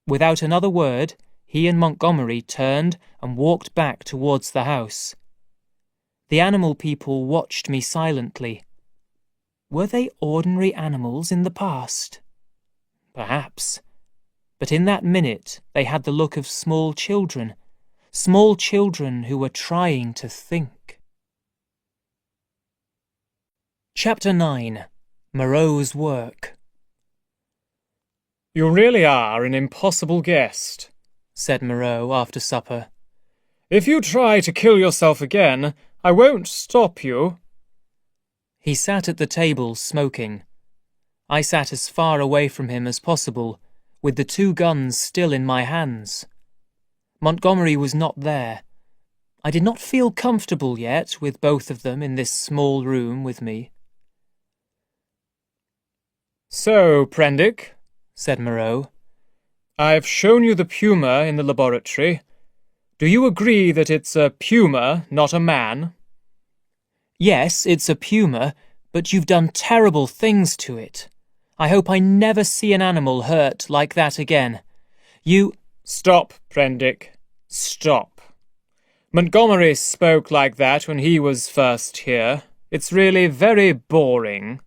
Without another word, he and Montgomery turned and walked back towards the house. The animal people watched me silently. Were they ordinary animals in the past? Perhaps. But in that minute they had the look of small children who were trying to think. Chapter 9. Moreau's Work. "You really are an impossible guest," said Moreau after supper. "If you try to kill yourself again, I won't stop you." He sat at the table smoking. I sat as far away from him as possible, with the two guns still in my hands. Montgomery was not there. I did not feel comfortable yet with both of them in this small room with me. "So, Prendick," said Moreau, "I've shown you the puma in the laboratory. Do you agree that it's a puma, not a man?" "Yes, it's a puma, but you've done terrible things to it. I hope I never see an animal hurt like that again. You—" "Stop, Prendick. Stop. Montgomery spoke like that when he was first here. It's really very boring.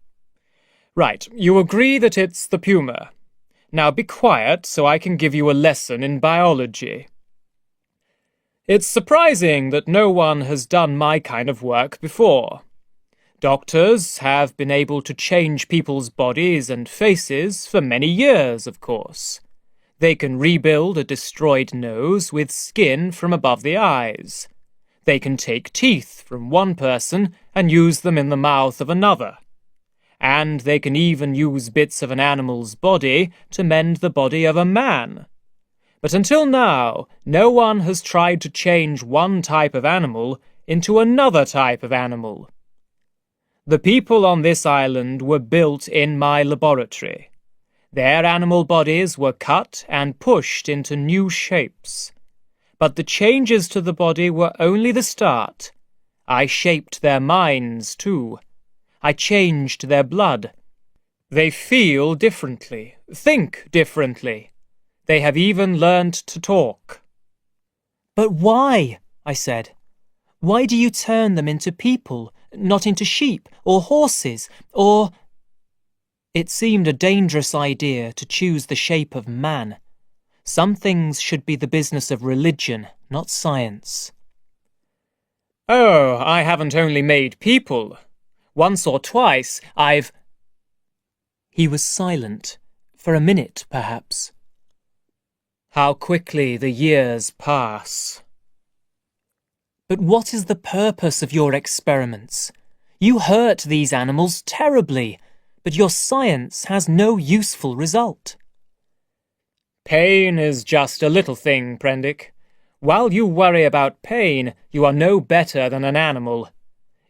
Right, you agree that it's the puma. Now be quiet so I can give you a lesson in biology. It's surprising that no one has done my kind of work before. Doctors have been able to change people's bodies and faces for many years, of course. They can rebuild a destroyed nose with skin from above the eyes. They can take teeth from one person and use them in the mouth of another. And they can even use bits of an animal's body to mend the body of a man. But until now, no one has tried to change one type of animal into another type of animal. The people on this island were built in my laboratory. Their animal bodies were cut and pushed into new shapes. But the changes to the body were only the start. I shaped their minds, too. I changed their blood. They feel differently, think differently. They have even learned to talk. But why? I said. Why do you turn them into people, not into sheep or horses or... It seemed a dangerous idea to choose the shape of man. Some things should be the business of religion, not science. Oh, I haven't only made people. Once or twice I've... He was silent, for a minute perhaps. How quickly the years pass. But what is the purpose of your experiments? You hurt these animals terribly, but your science has no useful result. Pain is just a little thing, Prendick. While you worry about pain, you are no better than an animal.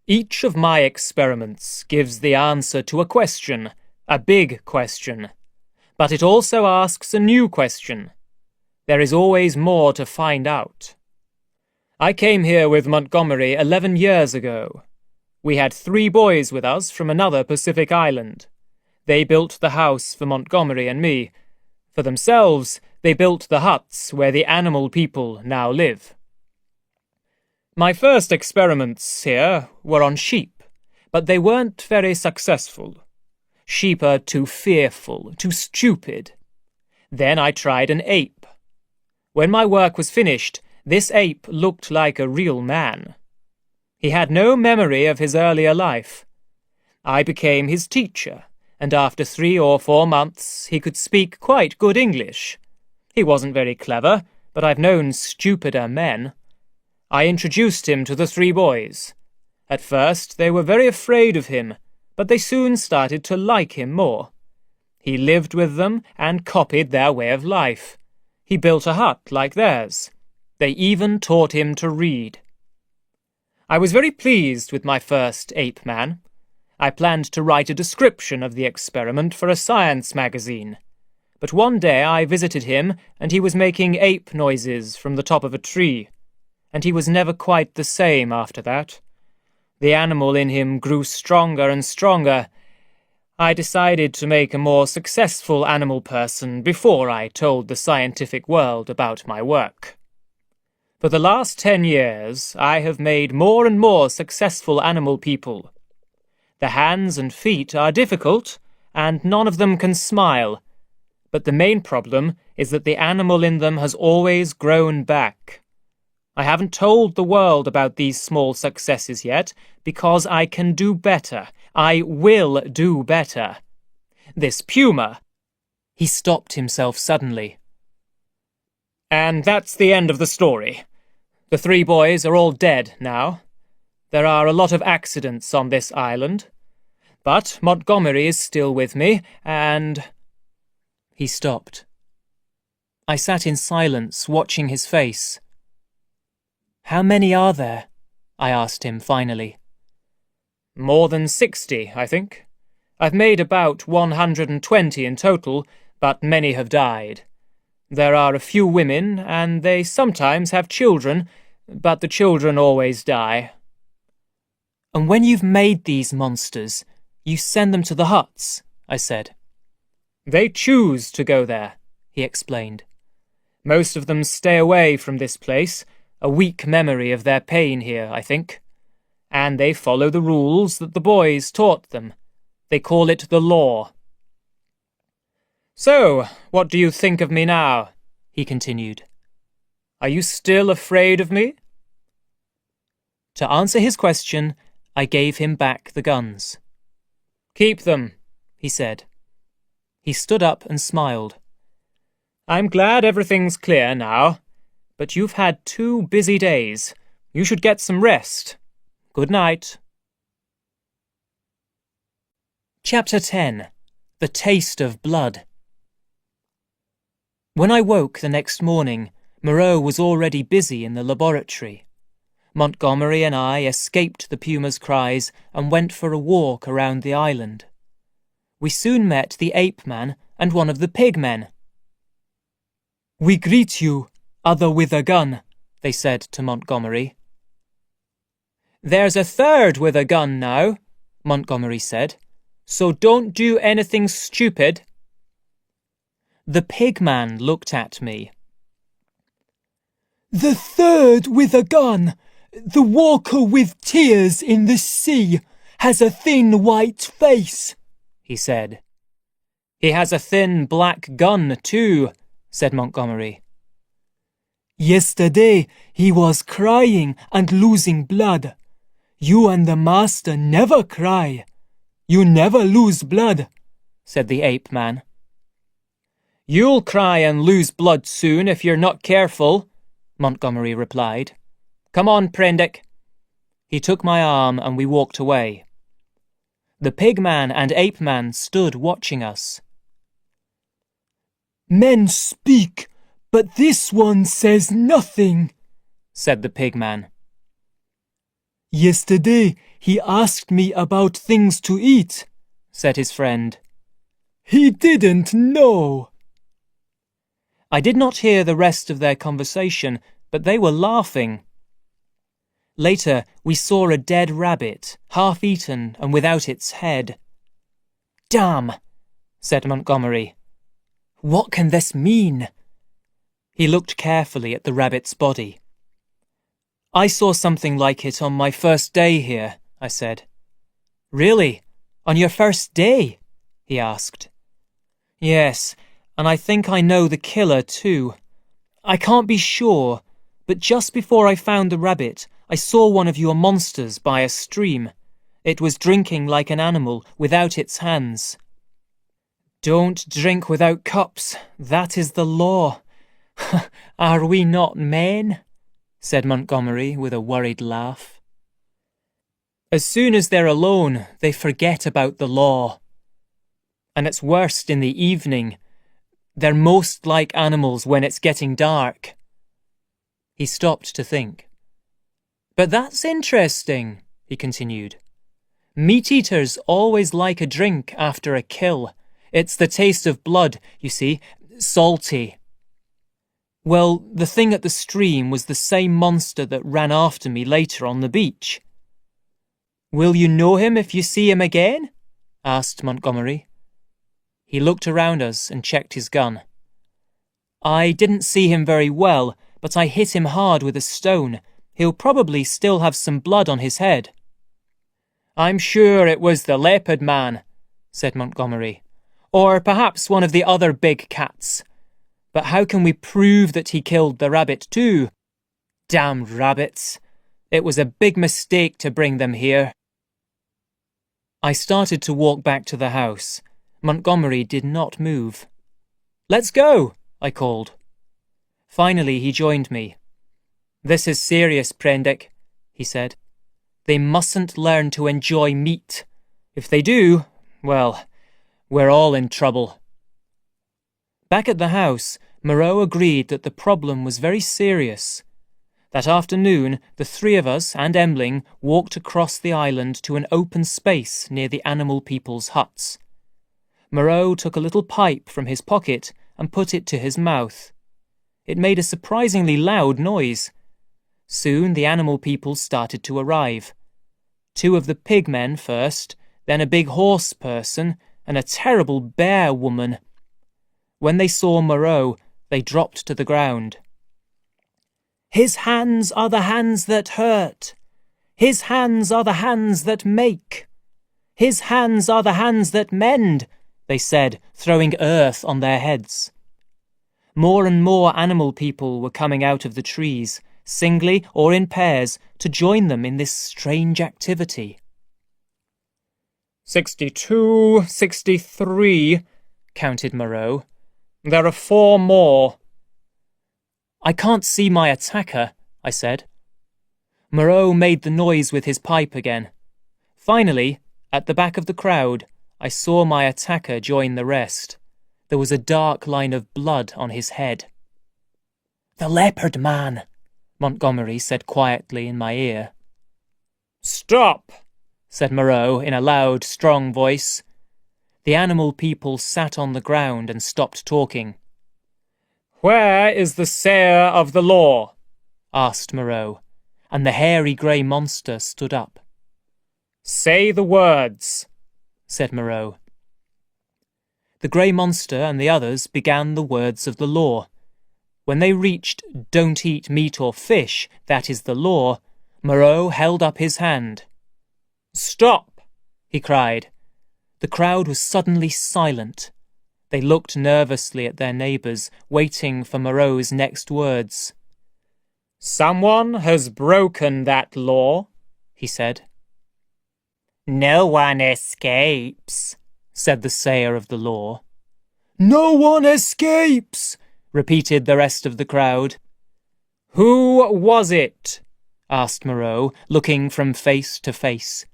Each of my experiments gives the answer to a question, a big question. But it also asks a new question. There is always more to find out. I came here with Montgomery 11 years ago. We had 3 boys with us from another Pacific island. They built the house for Montgomery and me. For themselves, they built the huts where the animal people now live. My first experiments here were on sheep, but they weren't very successful. Sheep are too fearful, too stupid. Then I tried an ape. When my work was finished, this ape looked like a real man. He had no memory of his earlier life. I became his teacher, and after 3 or 4 months he could speak quite good English. He wasn't very clever, but I've known stupider men. I introduced him to the 3 boys. At first they were very afraid of him, but they soon started to like him more. He lived with them and copied their way of life. He built a hut like theirs. They even taught him to read. I was very pleased with my first ape man. I planned to write a description of the experiment for a science magazine. But one day I visited him, and he was making ape noises from the top of a tree. And he was never quite the same after that. The animal in him grew stronger and stronger. I decided to make a more successful animal person before I told the scientific world about my work. For the last 10 years, I have made more and more successful animal people. The hands and feet are difficult, and none of them can smile. But the main problem is that the animal in them has always grown back. I haven't told the world about these small successes yet, because I can do better. I will do better. This puma... He stopped himself suddenly. And that's the end of the story. The 3 boys are all dead now. There are a lot of accidents on this island. But Montgomery is still with me, and... He stopped. I sat in silence, watching his face. How many are there? I asked him finally. More than 60, I think. I've made about 120 in total, but many have died. There are a few women, and they sometimes have children, but the children always die. And when you've made these monsters, you send them to the huts, I said. They choose to go there, he explained. Most of them stay away from this place, a weak memory of their pain here, I think. And they follow the rules that the boys taught them. They call it the law. So, what do you think of me now? He continued. Are you still afraid of me? To answer his question, I gave him back the guns. Keep them, he said. He stood up and smiled. I'm glad everything's clear now, but you've had 2 busy days. You should get some rest. Good night. Chapter 10. The Taste of Blood. When I woke the next morning, Moreau was already busy in the laboratory. Montgomery and I escaped the puma's cries and went for a walk around the island. we soon met the ape man and one of the pig men. "We greet you, other with a gun," they said to Montgomery. "There's a third with a gun now," Montgomery said, "so don't do anything stupid." The pig man looked at me. "The third with a gun, the walker with tears in the sea, has a thin white face," he said. "He has a thin black gun too," said Montgomery. "Yesterday he was crying and losing blood. You and the master never cry. You never lose blood," said the ape man. "You'll cry and lose blood soon if you're not careful," Montgomery replied. "Come on, Prendick." He took my arm and we walked away. The pig man and ape man stood watching us. "Men speak, but this one says nothing," said the pig man. "Yesterday he asked me about things to eat," said his friend. "He didn't know." I did not hear the rest of their conversation, but they were laughing. Later, we saw a dead rabbit, half-eaten and without its head. "Damn," said Montgomery. "What can this mean?" He looked carefully at the rabbit's body. "I saw something like it on my first day here," I said. "Really? On your first day?" he asked. "Yes, and I think I know the killer too. I can't be sure, but just before I found the rabbit, I saw one of your monsters by a stream. It was drinking like an animal without its hands." "Don't drink without cups. That is the law. Are we not men?" said Montgomery with a worried laugh. "As soon as they're alone, they forget about the law. And it's worst in the evening. They're most like animals when it's getting dark." He stopped to think. "But that's interesting," he continued. "Meat-eaters always like a drink after a kill. It's the taste of blood, you see, salty. Well, the thing at the stream was the same monster that ran after me later on the beach." "Will you know him if you see him again?" asked Montgomery. He looked around us and checked his gun. "I didn't see him very well, but I hit him hard with a stone. He'll probably still have some blood on his head." "I'm sure it was the leopard man," said Montgomery. "Or perhaps one of the other big cats. But how can we prove that he killed the rabbit too? Damn rabbits! It was a big mistake to bring them here." I started to walk back to the house. Montgomery did not move. "Let's go," I called. Finally, he joined me. "This is serious, Prendick," he said. "They mustn't learn to enjoy meat. If they do, well, we're all in trouble." Back at the house, Moreau agreed that the problem was very serious. That afternoon, the three of us and Emling walked across the island to an open space near the animal people's huts. Moreau took a little pipe from his pocket and put it to his mouth. It made a surprisingly loud noise. Soon the animal people started to arrive. 2 of the pig men first, then a big horse person, and a terrible bear woman. When they saw Moreau, they dropped to the ground. "His hands are the hands that hurt. His hands are the hands that make. His hands are the hands that mend," they said, throwing earth on their heads. More and more animal people were coming out of the trees, singly or in pairs, to join them in this strange activity. 62, 63, counted Moreau. "There are 4 more. "I can't see my attacker," I said. Moreau made the noise with his pipe again. Finally, at the back of the crowd, I saw my attacker join the rest. There was a dark line of blood on his head. "The leopard man," Montgomery said quietly in my ear. "Stop," said Moreau in a loud, strong voice. The animal people sat on the ground and stopped talking. "Where is the sayer of the law?" asked Moreau, and the hairy grey monster stood up. "Say the words," said Moreau. The grey monster and the others began the words of the law. When they reached "Don't eat meat or fish, that is the law," Moreau held up his hand. "Stop!" he cried. The crowd was suddenly silent. They looked nervously at their neighbours, waiting for Moreau's next words. "Someone has broken that law," he said. "No one escapes," said the sayer of the law. "No one escapes," repeated the rest of the crowd. "Who was it?" asked Moreau, looking from face to face.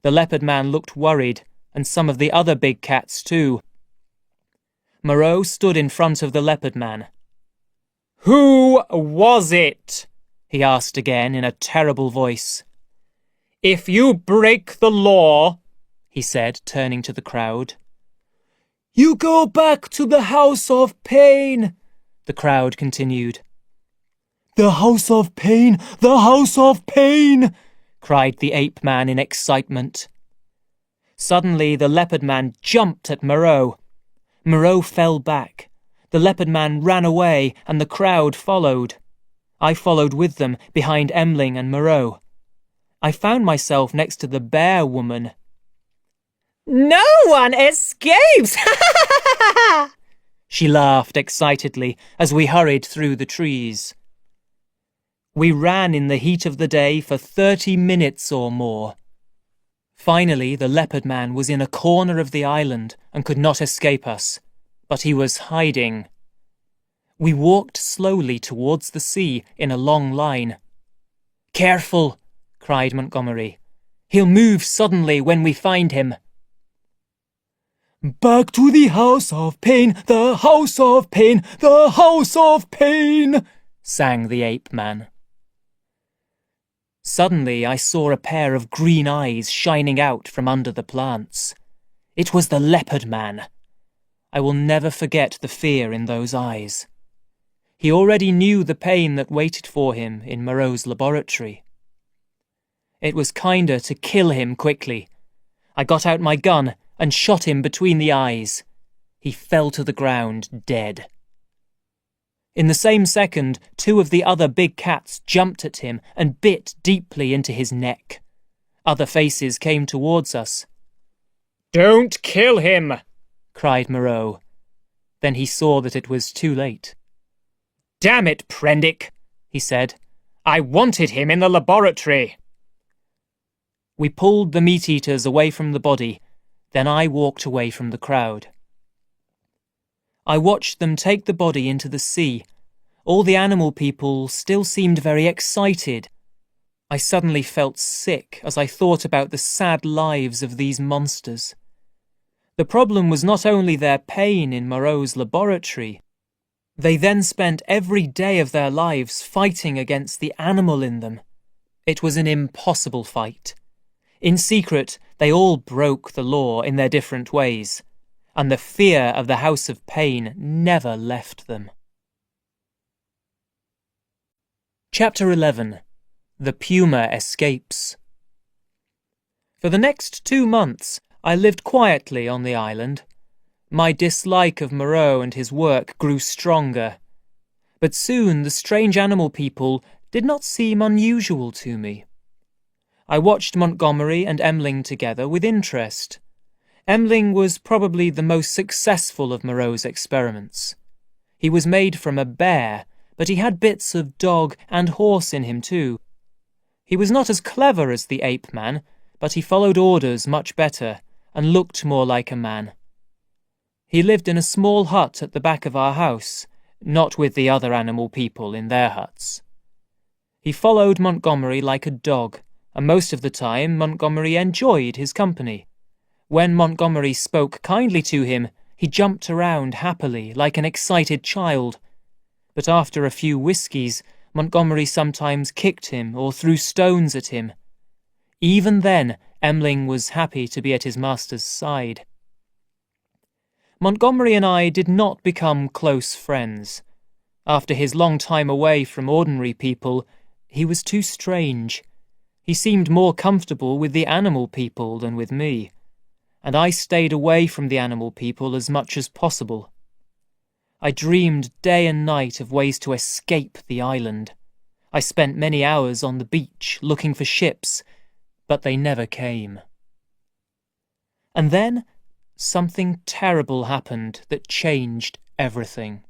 The leopard man looked worried, and some of the other big cats too. Moreau stood in front of the leopard man. "Who was it?" he asked again in a terrible voice. "If you break the law," he said, turning to the crowd. "You go back to the House of Pain," the crowd continued. "The House of Pain! The House of Pain!" cried the ape man in excitement. Suddenly the leopard man jumped at Moreau. Moreau fell back. The leopard man ran away, and the crowd followed. I followed with them, behind Emling and Moreau. I found myself next to the bear woman. "No one escapes!" She laughed excitedly as we hurried through the trees. We ran in the heat of the day for 30 minutes or more. Finally, the leopard man was in a corner of the island and could not escape us, but he was hiding. We walked slowly towards the sea in a long line. "Careful!" cried Montgomery. "He'll move suddenly when we find him." "Back to the House of Pain, the House of Pain, the House of Pain!" sang the ape man. Suddenly I saw a pair of green eyes shining out from under the plants. It was the leopard man. I will never forget the fear in those eyes. He already knew the pain that waited for him in Moreau's laboratory. It was kinder to kill him quickly. I got out my gun and shot him between the eyes. He fell to the ground dead. In the same second, 2 of the other big cats jumped at him and bit deeply into his neck. Other faces came towards us. "Don't kill him!" cried Moreau. Then he saw that it was too late. "Damn it, Prendick," he said. "I wanted him in the laboratory." We pulled the meat-eaters away from the body. Then I walked away from the crowd. I watched them take the body into the sea. All the animal people still seemed very excited. I suddenly felt sick as I thought about the sad lives of these monsters. The problem was not only their pain in Moreau's laboratory. They then spent every day of their lives fighting against the animal in them. It was an impossible fight. In secret, they all broke the law in their different ways, and the fear of the House of Pain never left them. Chapter 11. The Puma Escapes. For the next 2 months, I lived quietly on the island. My dislike of Moreau and his work grew stronger. But soon the strange animal people did not seem unusual to me. I watched Montgomery and Emling together with interest. Emling was probably the most successful of Moreau's experiments. He was made from a bear, but he had bits of dog and horse in him too. He was not as clever as the ape man, but he followed orders much better and looked more like a man. He lived in a small hut at the back of our house, not with the other animal people in their huts. He followed Montgomery like a dog, and most of the time Montgomery enjoyed his company. When Montgomery spoke kindly to him, he jumped around happily like an excited child. But after a few whiskies, Montgomery sometimes kicked him or threw stones at him. Even then, Emling was happy to be at his master's side. Montgomery and I did not become close friends. After his long time away from ordinary people, he was too strange. He seemed more comfortable with the animal people than with me, and I stayed away from the animal people as much as possible. I dreamed day and night of ways to escape the island. I spent many hours on the beach looking for ships, but they never came. And then something terrible happened that changed everything.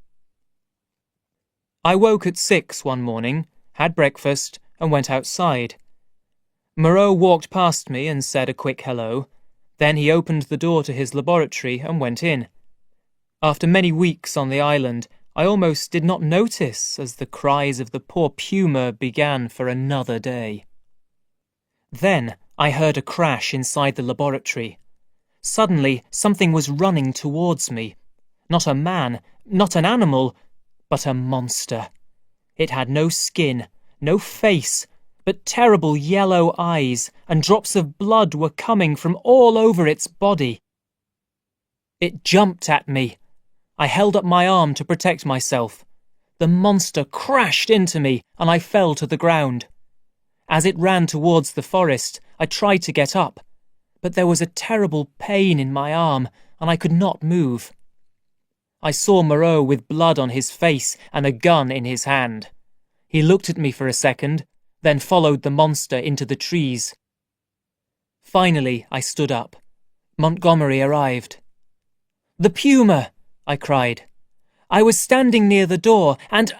I woke at 6 one morning, had breakfast, and went outside. Moreau walked past me and said a quick hello. Then he opened the door to his laboratory and went in. After many weeks on the island, I almost did not notice as the cries of the poor puma began for another day. Then I heard a crash inside the laboratory. Suddenly, something was running towards me. Not a man, not an animal, but a monster. It had no skin, no face, but terrible yellow eyes, and drops of blood were coming from all over its body. It jumped at me. I held up my arm to protect myself. The monster crashed into me, and I fell to the ground. As it ran towards the forest, I tried to get up, but there was a terrible pain in my arm, and I could not move. I saw Moreau with blood on his face and a gun in his hand. He looked at me for a second, then followed the monster into the trees. Finally, I stood up. Montgomery arrived. "The puma!" I cried. I was standing near the door, and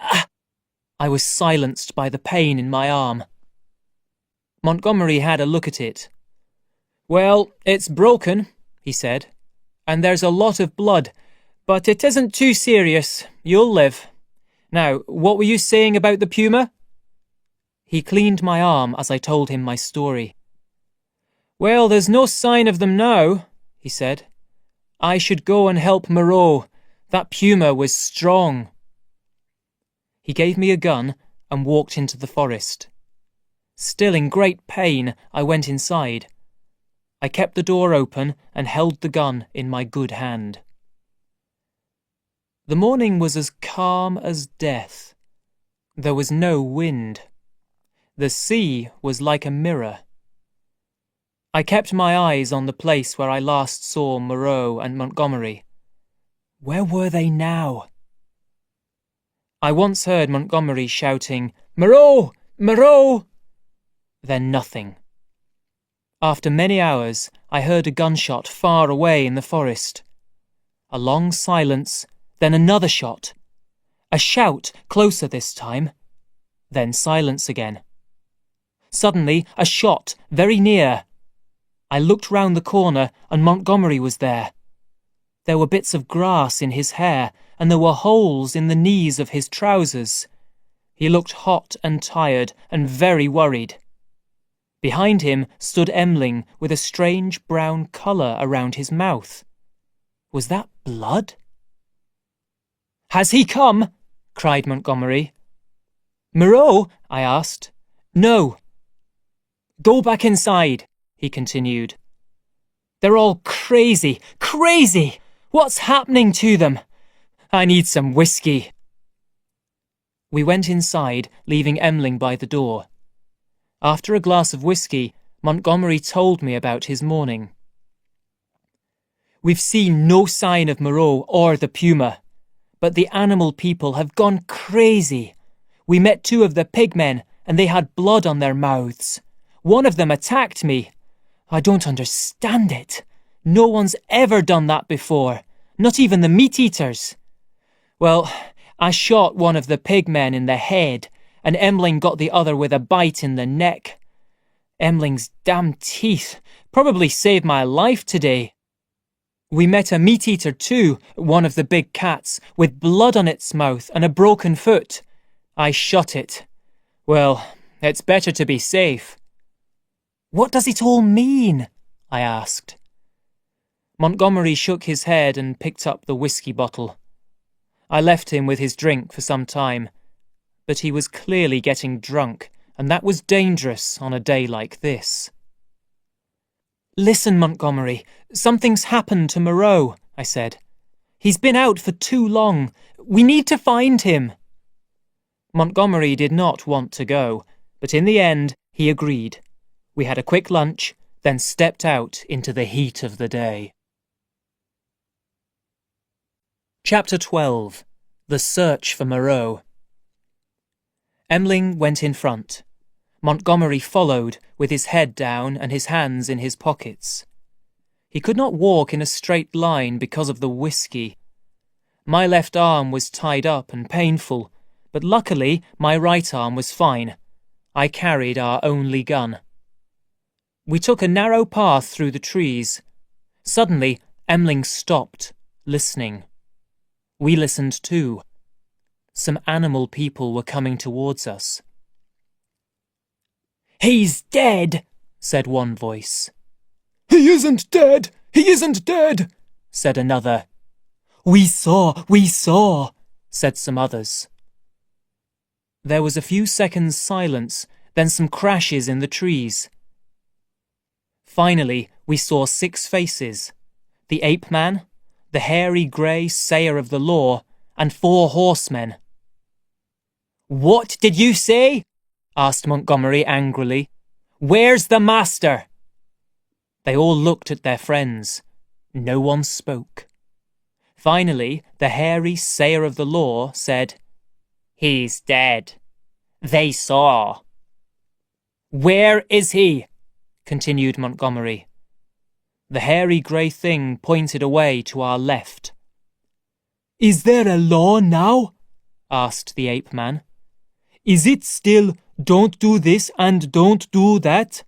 I was silenced by the pain in my arm. Montgomery had a look at it. "Well, it's broken," he said, "and there's a lot of blood, but it isn't too serious. You'll live. Now, what were you saying about the puma?" He cleaned my arm as I told him my story. "Well, there's no sign of them now," he said. "I should go and help Moreau. That puma was strong." He gave me a gun and walked into the forest. Still in great pain, I went inside. I kept the door open and held the gun in my good hand. The morning was as calm as death. There was no wind. The sea was like a mirror. I kept my eyes on the place where I last saw Moreau and Montgomery. Where were they now? I once heard Montgomery shouting, "Moreau! Moreau!" Then nothing. After many hours, I heard a gunshot far away in the forest. A long silence, then another shot. A shout, closer this time. Then silence again. Suddenly, a shot, very near. I looked round the corner, and Montgomery was there. There were bits of grass in his hair, and there were holes in the knees of his trousers. He looked hot and tired, and very worried. Behind him stood Emling with a strange brown colour around his mouth. Was that blood? "Has he come?" cried Montgomery. "Moreau?" I asked. "No." "Go back inside," he continued. "They're all crazy, crazy! What's happening to them? I need some whiskey." We went inside, leaving Emling by the door. After a glass of whiskey, Montgomery told me about his morning. "We've seen no sign of Moreau or the puma, but the animal people have gone crazy. We met 2 of the pigmen, and they had blood on their mouths. One of them attacked me. I don't understand it. No one's ever done that before, not even the meat-eaters. Well, I shot one of the pigmen in the head, and Emling got the other with a bite in the neck. Emling's damned teeth probably saved my life today. We met a meat-eater too, one of the big cats, with blood on its mouth and a broken foot. I shot it. Well, it's better to be safe." "What does it all mean?" I asked. Montgomery shook his head and picked up the whiskey bottle. I left him with his drink for some time, but he was clearly getting drunk, and that was dangerous on a day like this. "Listen, Montgomery, something's happened to Moreau," I said. He's been out for too long. We need to find him." Montgomery did not want to go, but in the end he agreed. We had a quick lunch, then stepped out into the heat of the day. Chapter 12. The Search for Moreau. Emling went in front. Montgomery followed, with his head down and his hands in his pockets. He could not walk in a straight line because of the whiskey. My left arm was tied up and painful, but luckily my right arm was fine. I carried our only gun. We took a narrow path through the trees. Suddenly, Emling stopped, listening. We listened too. Some animal people were coming towards us. "He's dead," said one voice. "He isn't dead! He isn't dead!" said another. We saw, said some others. There was a few seconds' silence, then some crashes in the trees. Finally, we saw 6 faces: the ape man, the hairy grey sayer of the law, and 4 horsemen. "What did you say?" asked Montgomery angrily. "Where's the master?" They all looked at their friends. No one spoke. Finally, the hairy sayer of the law said, "He's dead. They saw." "Where is he?" continued Montgomery. The hairy grey thing pointed away to our left. "Is there a law now?" asked the ape man. "Is it still don't do this and don't do that?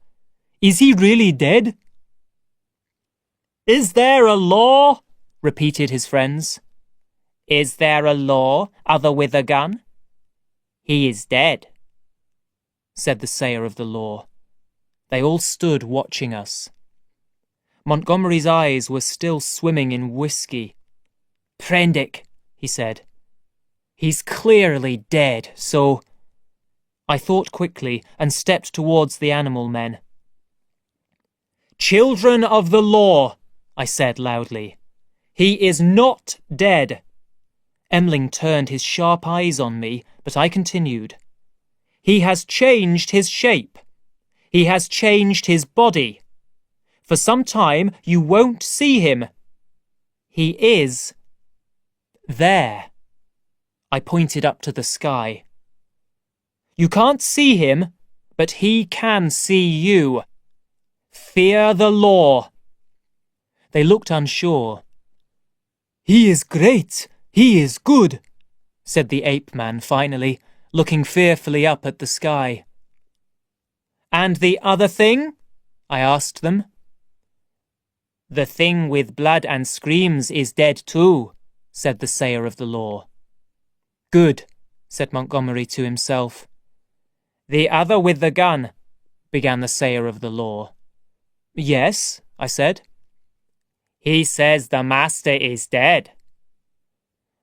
Is he really dead?" "Is there a law?" repeated his friends. "Is there a law, other with a gun? He is dead," said the sayer of the law. They all stood watching us. Montgomery's eyes were still swimming in whiskey. "Prendick," he said. "He's clearly dead, so—" I thought quickly and stepped towards the animal men. "Children of the law," I said loudly. "He is not dead." Emling turned his sharp eyes on me, but I continued. "He has changed his shape. He has changed his body. For some time you won't see him. He is there." I pointed up to the sky. "You can't see him, but he can see you. Fear the law." They looked unsure. "He is great. He is good," said the ape man finally, looking fearfully up at the sky. "And the other thing?" I asked them. "The thing with blood and screams is dead too," said the sayer of the law. "Good," said Montgomery to himself. "The other with the gun," began the sayer of the law. "Yes," I said. "He says the master is dead."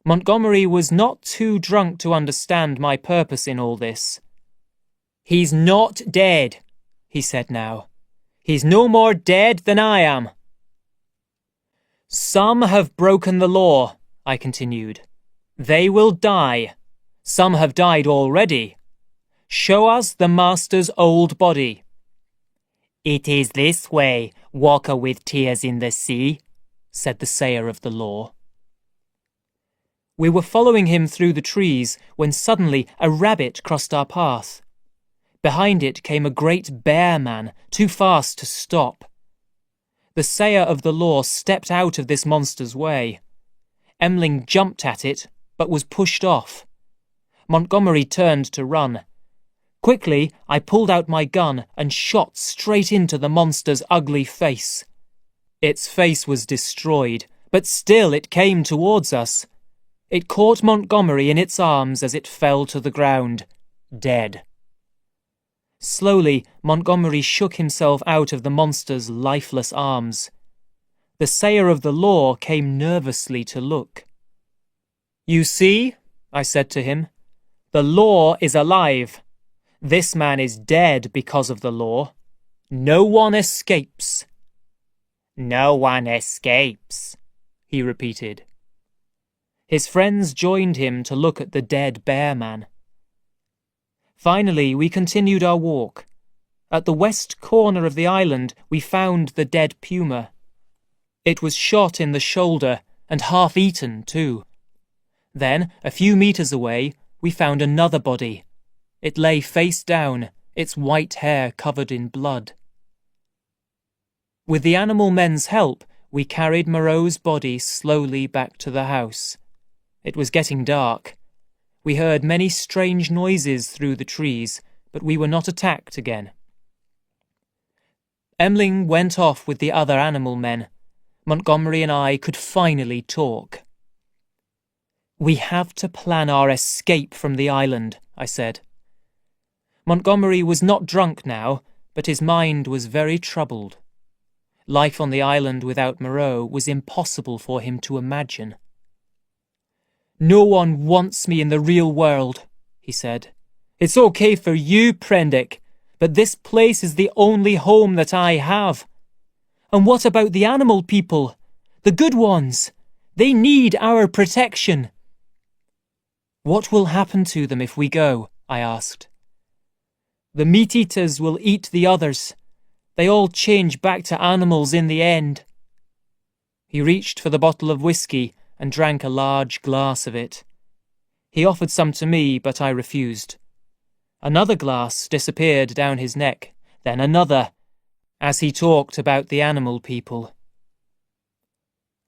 Montgomery was not too drunk to understand my purpose in all this. "He's not dead," he said now. "He's no more dead than I am." "Some have broken the law," I continued. "They will die. Some have died already. Show us the master's old body." "It is this way, walker with tears in the sea," said the sayer of the law. We were following him through the trees when suddenly a rabbit crossed our path. Behind it came a great bear man, too fast to stop. The sayer of the law stepped out of this monster's way. Emling jumped at it, but was pushed off. Montgomery turned to run. Quickly, I pulled out my gun and shot straight into the monster's ugly face. Its face was destroyed, but still it came towards us. It caught Montgomery in its arms as it fell to the ground, dead. Slowly, Montgomery shook himself out of the monster's lifeless arms. The sayer of the law came nervously to look. "You see," I said to him, "the law is alive. This man is dead because of the law. No one escapes." "No one escapes," he repeated. His friends joined him to look at the dead bear man. Finally, we continued our walk. At the west corner of the island, we found the dead puma. It was shot in the shoulder and half eaten too. Then, a few meters away, we found another body. It lay face down, its white hair covered in blood. With the animal men's help, we carried Moreau's body slowly back to the house. It was getting dark. We heard many strange noises through the trees, but we were not attacked again. Emling went off with the other animal men. Montgomery and I could finally talk. "We have to plan our escape from the island," I said. Montgomery was not drunk now, but his mind was very troubled. Life on the island without Moreau was impossible for him to imagine. "No one wants me in the real world," he said. "It's okay for you, Prendick, but this place is the only home that I have. And what about the animal people? The good ones? They need our protection." "What will happen to them if we go?" I asked. "The meat-eaters will eat the others. They all change back to animals in the end." He reached for the bottle of whiskey and drank a large glass of it. He offered some to me, but I refused. Another glass disappeared down his neck, then another, as he talked about the animal people.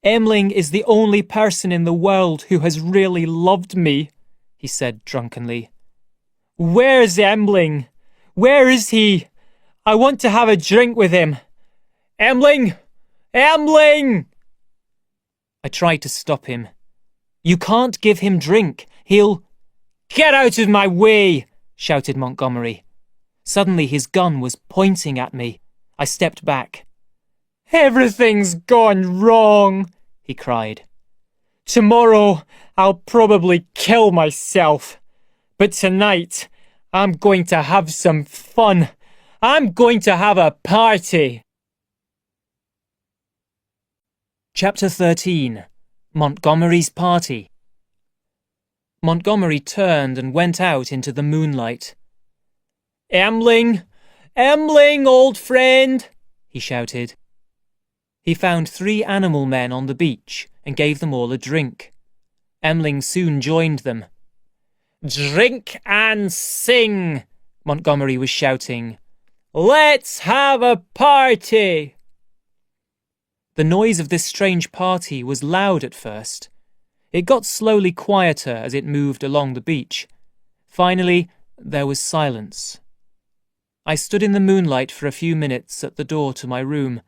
"Emling is the only person in the world who has really loved me," he said drunkenly. "Where's Emling? Where is he? I want to have a drink with him. Emling! Emling!" I tried to stop him. "You can't give him drink. He'll—" "Get out of my way!" shouted Montgomery. Suddenly his gun was pointing at me. I stepped back. "Everything's gone wrong," he cried. "Tomorrow I'll probably kill myself. But tonight I'm going to have some fun. I'm going to have a party." Chapter 13. Montgomery's Party. Montgomery turned and went out into the moonlight. "Emling! Emling, old friend!" he shouted. He found 3 animal men on the beach and gave them all a drink. Emling soon joined them. "Drink and sing!" Montgomery was shouting. "Let's have a party!" The noise of this strange party was loud at first. It got slowly quieter as it moved along the beach. Finally, there was silence. I stood in the moonlight for a few minutes at the door to my room.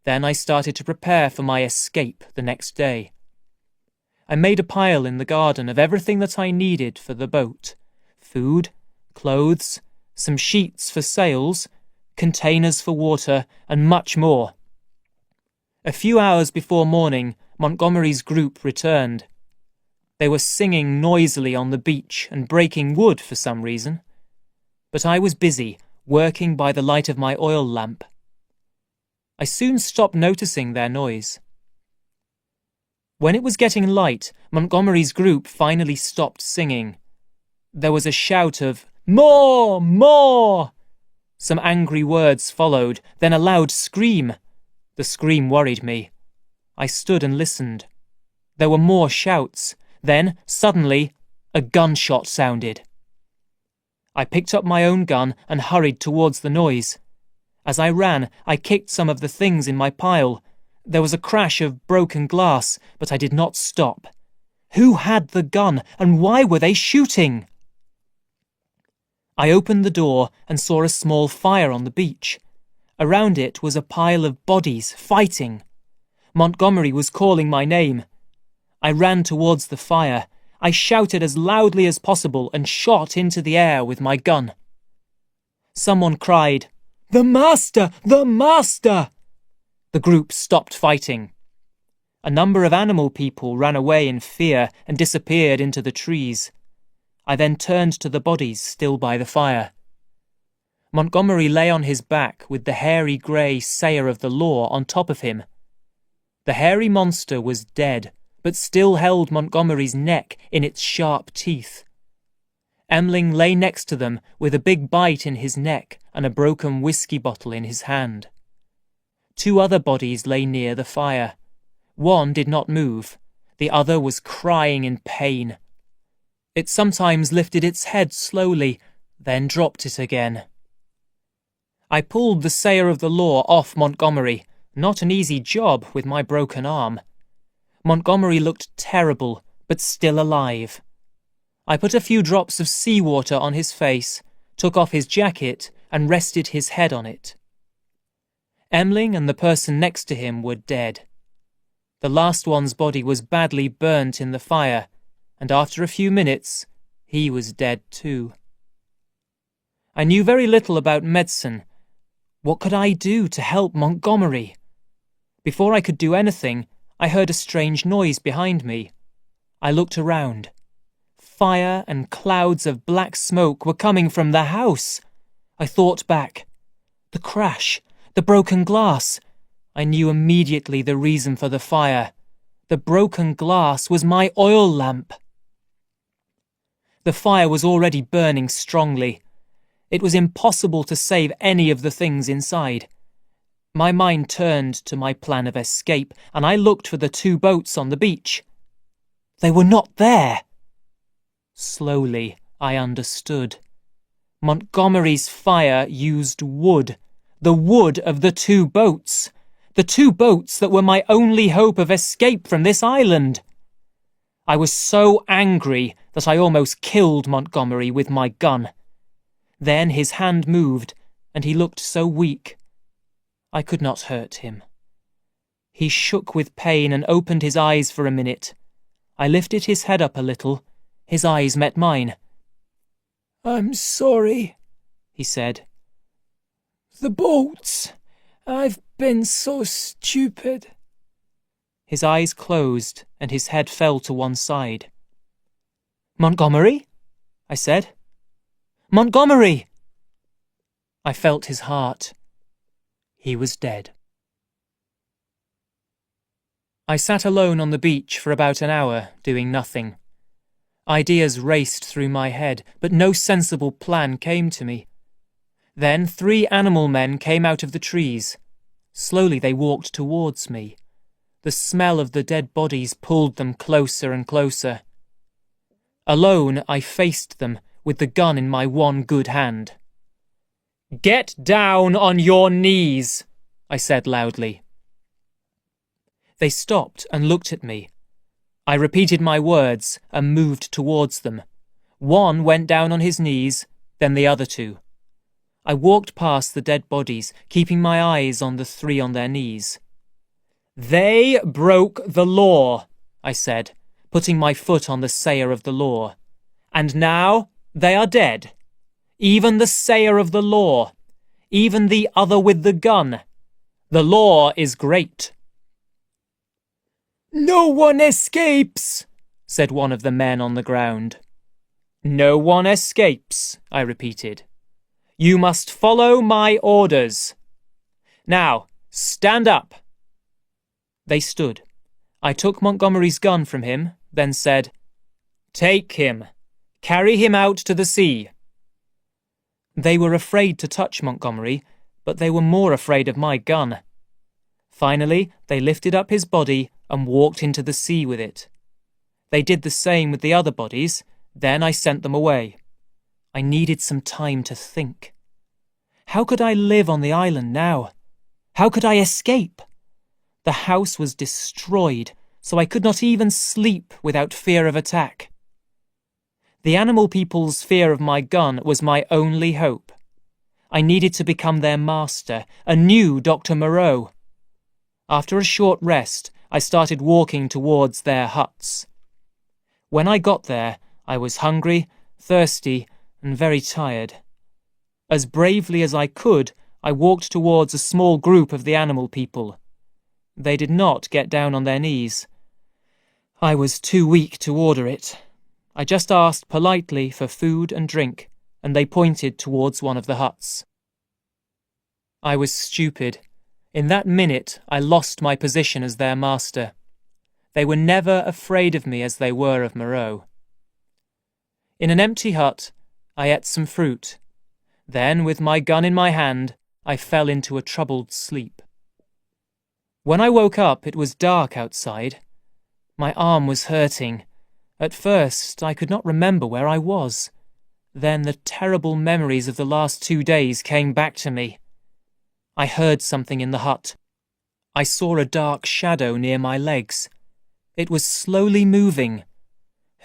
Then I started to prepare for my escape the next day. I made a pile in the garden of everything that I needed for the boat: food, clothes, some sheets for sails, containers for water, and much more. A few hours before morning, Montgomery's group returned. They were singing noisily on the beach and breaking wood for some reason. But I was busy, working by the light of my oil lamp. I soon stopped noticing their noise. When it was getting light, Montgomery's group finally stopped singing. There was a shout of, "More! More!" Some angry words followed, then a loud scream. The scream worried me. I stood and listened. There were more shouts. Then, suddenly, a gunshot sounded. I picked up my own gun and hurried towards the noise. As I ran, I kicked some of the things in my pile. There was a crash of broken glass, but I did not stop. Who had the gun, and why were they shooting? I opened the door and saw a small fire on the beach. Around it was a pile of bodies, fighting. Montgomery was calling my name. I ran towards the fire. I shouted as loudly as possible and shot into the air with my gun. Someone cried, "The master! The master!" The group stopped fighting. A number of animal people ran away in fear and disappeared into the trees. I then turned to the bodies still by the fire. Montgomery lay on his back with the hairy grey sayer of the law on top of him. The hairy monster was dead, but still held Montgomery's neck in its sharp teeth. Emling lay next to them with a big bite in his neck and a broken whiskey bottle in his hand. 2 other bodies lay near the fire. One did not move. The other was crying in pain. It sometimes lifted its head slowly, then dropped it again. I pulled the sayer of the law off Montgomery, not an easy job with my broken arm. Montgomery looked terrible, but still alive. I put a few drops of seawater on his face, took off his jacket, and rested his head on it. Emling and the person next to him were dead. The last one's body was badly burnt in the fire, and after a few minutes, he was dead too. I knew very little about medicine. What could I do to help Montgomery? Before I could do anything, I heard a strange noise behind me. I looked around. Fire and clouds of black smoke were coming from the house. I thought back. The crash, the broken glass. I knew immediately the reason for the fire. The broken glass was my oil lamp. The fire was already burning strongly. It was impossible to save any of the things inside. My mind turned to my plan of escape, and I looked for the 2 boats on the beach. They were not there. Slowly, I understood. Montgomery's fire used wood, the wood of the 2 boats, the 2 boats that were my only hope of escape from this island. I was so angry that I almost killed Montgomery with my gun. Then his hand moved, and he looked so weak. I could not hurt him. He shook with pain and opened his eyes for a minute. I lifted his head up a little. His eyes met mine. "I'm sorry," he said. "The boats. I've been so stupid." His eyes closed and his head fell to one side. "Montgomery?" I said. "Montgomery!" I felt his heart. He was dead. I sat alone on the beach for about an hour, doing nothing. Ideas raced through my head, but no sensible plan came to me. Then 3 animal men came out of the trees. Slowly they walked towards me. The smell of the dead bodies pulled them closer and closer. Alone, I faced them, with the gun in my one good hand. "Get down on your knees," I said loudly. They stopped and looked at me. I repeated my words and moved towards them. One went down on his knees, then the other 2. I walked past the dead bodies, keeping my eyes on the 3 on their knees. "They broke the law," I said, putting my foot on the sayer of the law. "And now they are dead. Even the sayer of the law. Even the other with the gun. The law is great." "No one escapes," said one of the men on the ground. "No one escapes," I repeated. "You must follow my orders. Now, stand up." They stood. I took Montgomery's gun from him, then said, "Take him. Carry him out to the sea." They were afraid to touch Montgomery, but they were more afraid of my gun. Finally, they lifted up his body and walked into the sea with it. They did the same with the other bodies, then I sent them away. I needed some time to think. How could I live on the island now? How could I escape? The house was destroyed, so I could not even sleep without fear of attack. The animal people's fear of my gun was my only hope. I needed to become their master, a new Dr. Moreau. After a short rest, I started walking towards their huts. When I got there, I was hungry, thirsty, and very tired. As bravely as I could, I walked towards a small group of the animal people. They did not get down on their knees. I was too weak to order it. I just asked politely for food and drink, and they pointed towards one of the huts. I was stupid. In that minute, I lost my position as their master. They were never afraid of me as they were of Moreau. In an empty hut, I ate some fruit. Then, with my gun in my hand, I fell into a troubled sleep. When I woke up, it was dark outside. My arm was hurting. At first, I could not remember where I was. Then the terrible memories of the last 2 days came back to me. I heard something in the hut. I saw a dark shadow near my legs. It was slowly moving.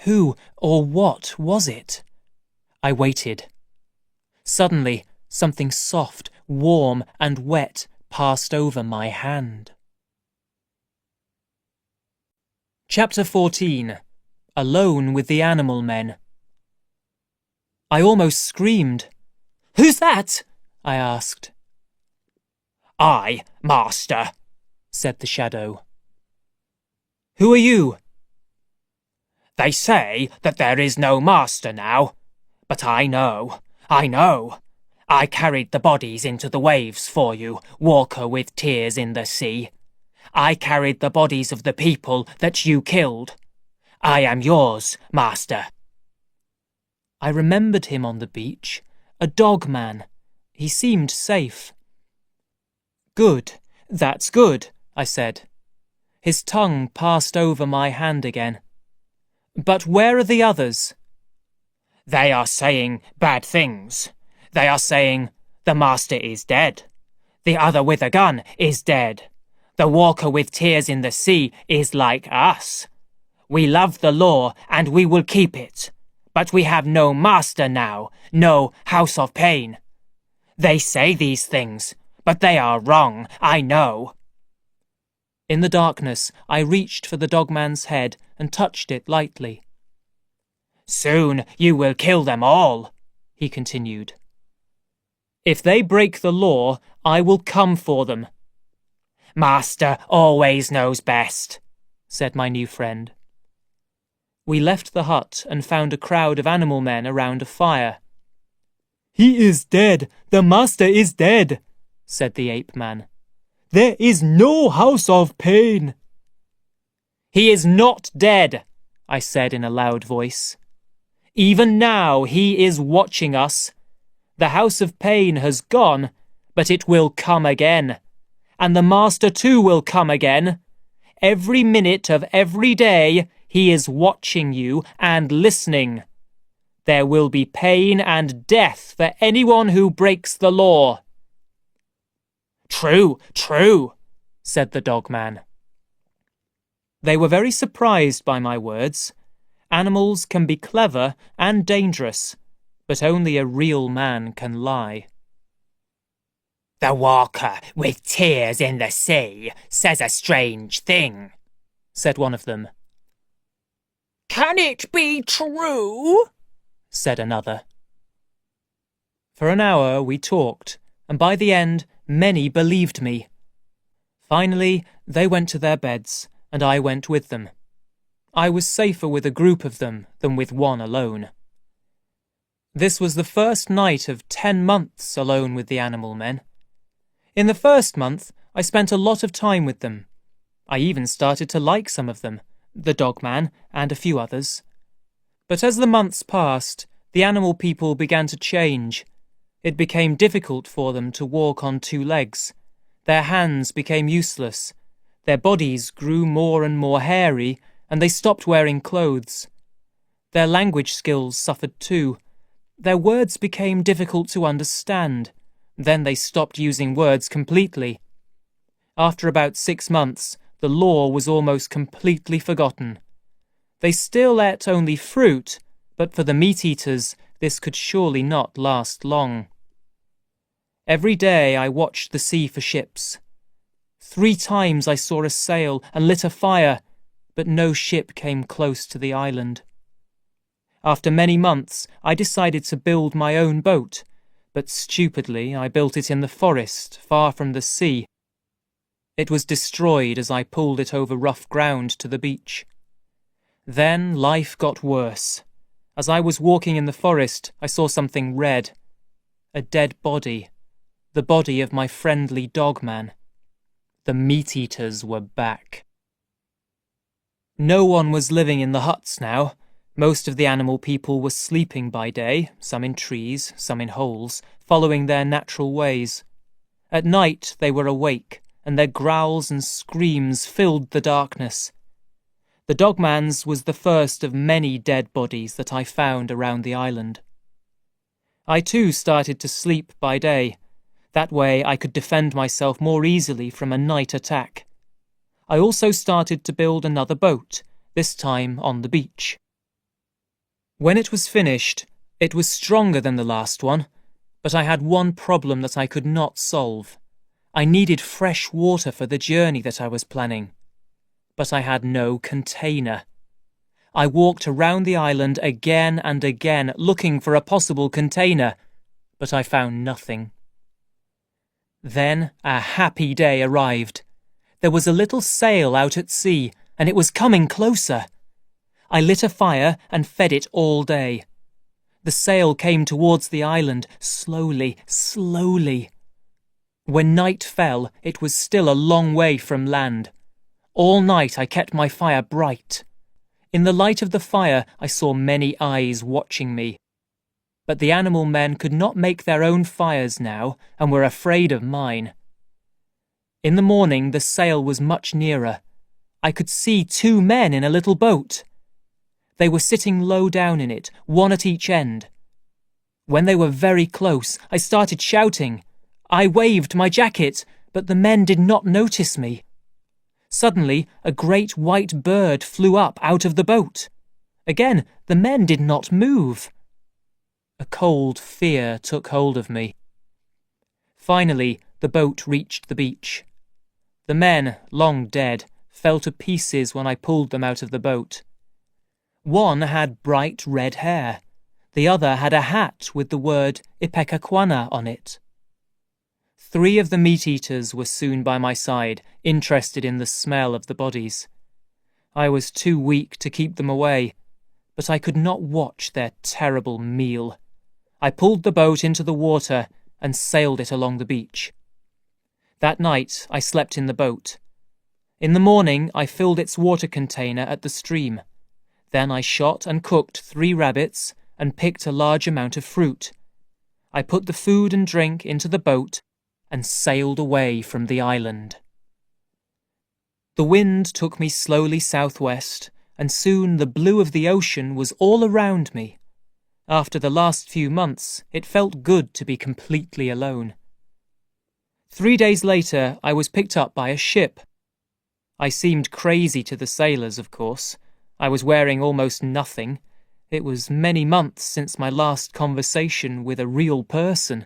Who or what was it? I waited. Suddenly, something soft, warm, and wet passed over my hand. Chapter 14. Alone with the Animal Men. I almost screamed. "Who's that?" I asked. "I, Master," said the shadow. "Who are you?" "They say that there is no master now, but I know. I carried the bodies into the waves for you, walker with tears in the sea. I carried the bodies of the people that you killed. I am yours, Master." I remembered him on the beach, a dog man. He seemed safe. "Good, that's good," I said. His tongue passed over my hand again. "But where are the others?" "They are saying bad things. They are saying the master is dead. The other with a gun is dead. The walker with tears in the sea is like us. We love the law and we will keep it. But we have no master now, no house of pain. They say these things, but they are wrong, I know." In the darkness, I reached for the dogman's head and touched it lightly. "Soon you will kill them all," he continued. "If they break the law, I will come for them." "Master always knows best," said my new friend. We left the hut and found a crowd of animal men around a fire. "He is dead! The master is dead!" said the ape man. "There is no house of pain!" "He is not dead," I said in a loud voice. "Even now he is watching us. The house of pain has gone, but it will come again. And the master too will come again. Every minute of every day he is watching you and listening. There will be pain and death for anyone who breaks the law." "True, true," said the dogman. They were very surprised by my words. Animals can be clever and dangerous, but only a real man can lie. "The walker with tears in the sea says a strange thing," said one of them. "Can it be true?" said another. For an hour we talked, and by the end many believed me. Finally they went to their beds, and I went with them. I was safer with a group of them than with one alone. This was the first night of 10 months alone with the animal men. In the first month, I spent a lot of time with them. I even started to like some of them, the dogman and a few others. But as the months passed, the animal people began to change. It became difficult for them to walk on 2 legs. Their hands became useless. Their bodies grew more and more hairy, and they stopped wearing clothes. Their language skills suffered too. Their words became difficult to understand. Then they stopped using words completely. After about 6 months, the law was almost completely forgotten. They still ate only fruit, but for the meat-eaters, this could surely not last long. Every day I watched the sea for ships. 3 times I saw a sail and lit a fire, but no ship came close to the island. After many months, I decided to build my own boat, but stupidly I built it in the forest, far from the sea. It was destroyed as I pulled it over rough ground to the beach. Then life got worse. As I was walking in the forest, I saw something red. A dead body. The body of my friendly dogman. The meat-eaters were back. No one was living in the huts now. Most of the animal people were sleeping by day, some in trees, some in holes, following their natural ways. At night they were awake, and their growls and screams filled the darkness. The dogman's was the first of many dead bodies that I found around the island. I too started to sleep by day. That way I could defend myself more easily from a night attack. I also started to build another boat, this time on the beach. When it was finished, it was stronger than the last one, but I had one problem that I could not solve. I needed fresh water for the journey that I was planning. But I had no container. I walked around the island again and again looking for a possible container, but I found nothing. Then a happy day arrived. There was a little sail out at sea, and it was coming closer. I lit a fire and fed it all day. The sail came towards the island, slowly, slowly. When night fell, it was still a long way from land. All night I kept my fire bright. In the light of the fire I saw many eyes watching me. But the animal men could not make their own fires now, and were afraid of mine. In the morning the sail was much nearer. I could see 2 men in a little boat. They were sitting low down in it, one at each end. When they were very close, I started shouting. I waved my jacket, but the men did not notice me. Suddenly, a great white bird flew up out of the boat. Again, the men did not move. A cold fear took hold of me. Finally, the boat reached the beach. The men, long dead, fell to pieces when I pulled them out of the boat. One had bright red hair. The other had a hat with the word Ipecacuanha on it. 3 of the meat-eaters were soon by my side, interested in the smell of the bodies. I was too weak to keep them away, but I could not watch their terrible meal. I pulled the boat into the water and sailed it along the beach. That night I slept in the boat. In the morning I filled its water container at the stream. Then I shot and cooked 3 rabbits and picked a large amount of fruit. I put the food and drink into the boat and sailed away from the island. The wind took me slowly southwest, and soon the blue of the ocean was all around me. After the last few months, it felt good to be completely alone. 3 days later, I was picked up by a ship. I seemed crazy to the sailors, of course. I was wearing almost nothing. It was many months since my last conversation with a real person,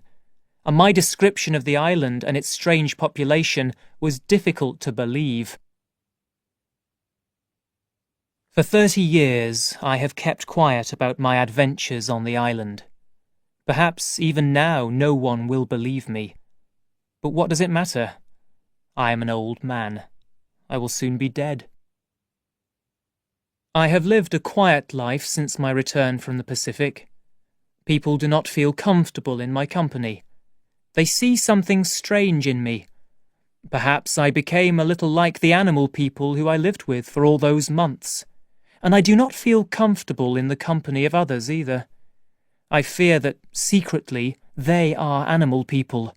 and my description of the island and its strange population was difficult to believe. For 30 years, I have kept quiet about my adventures on the island. Perhaps even now no one will believe me. But what does it matter? I am an old man. I will soon be dead. I have lived a quiet life since my return from the Pacific. People do not feel comfortable in my company. They see something strange in me. Perhaps I became a little like the animal people who I lived with for all those months, and I do not feel comfortable in the company of others either. I fear that, secretly, they are animal people.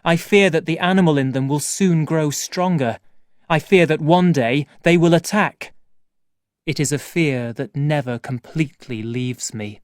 I fear that the animal in them will soon grow stronger. I fear that one day they will attack. It is a fear that never completely leaves me.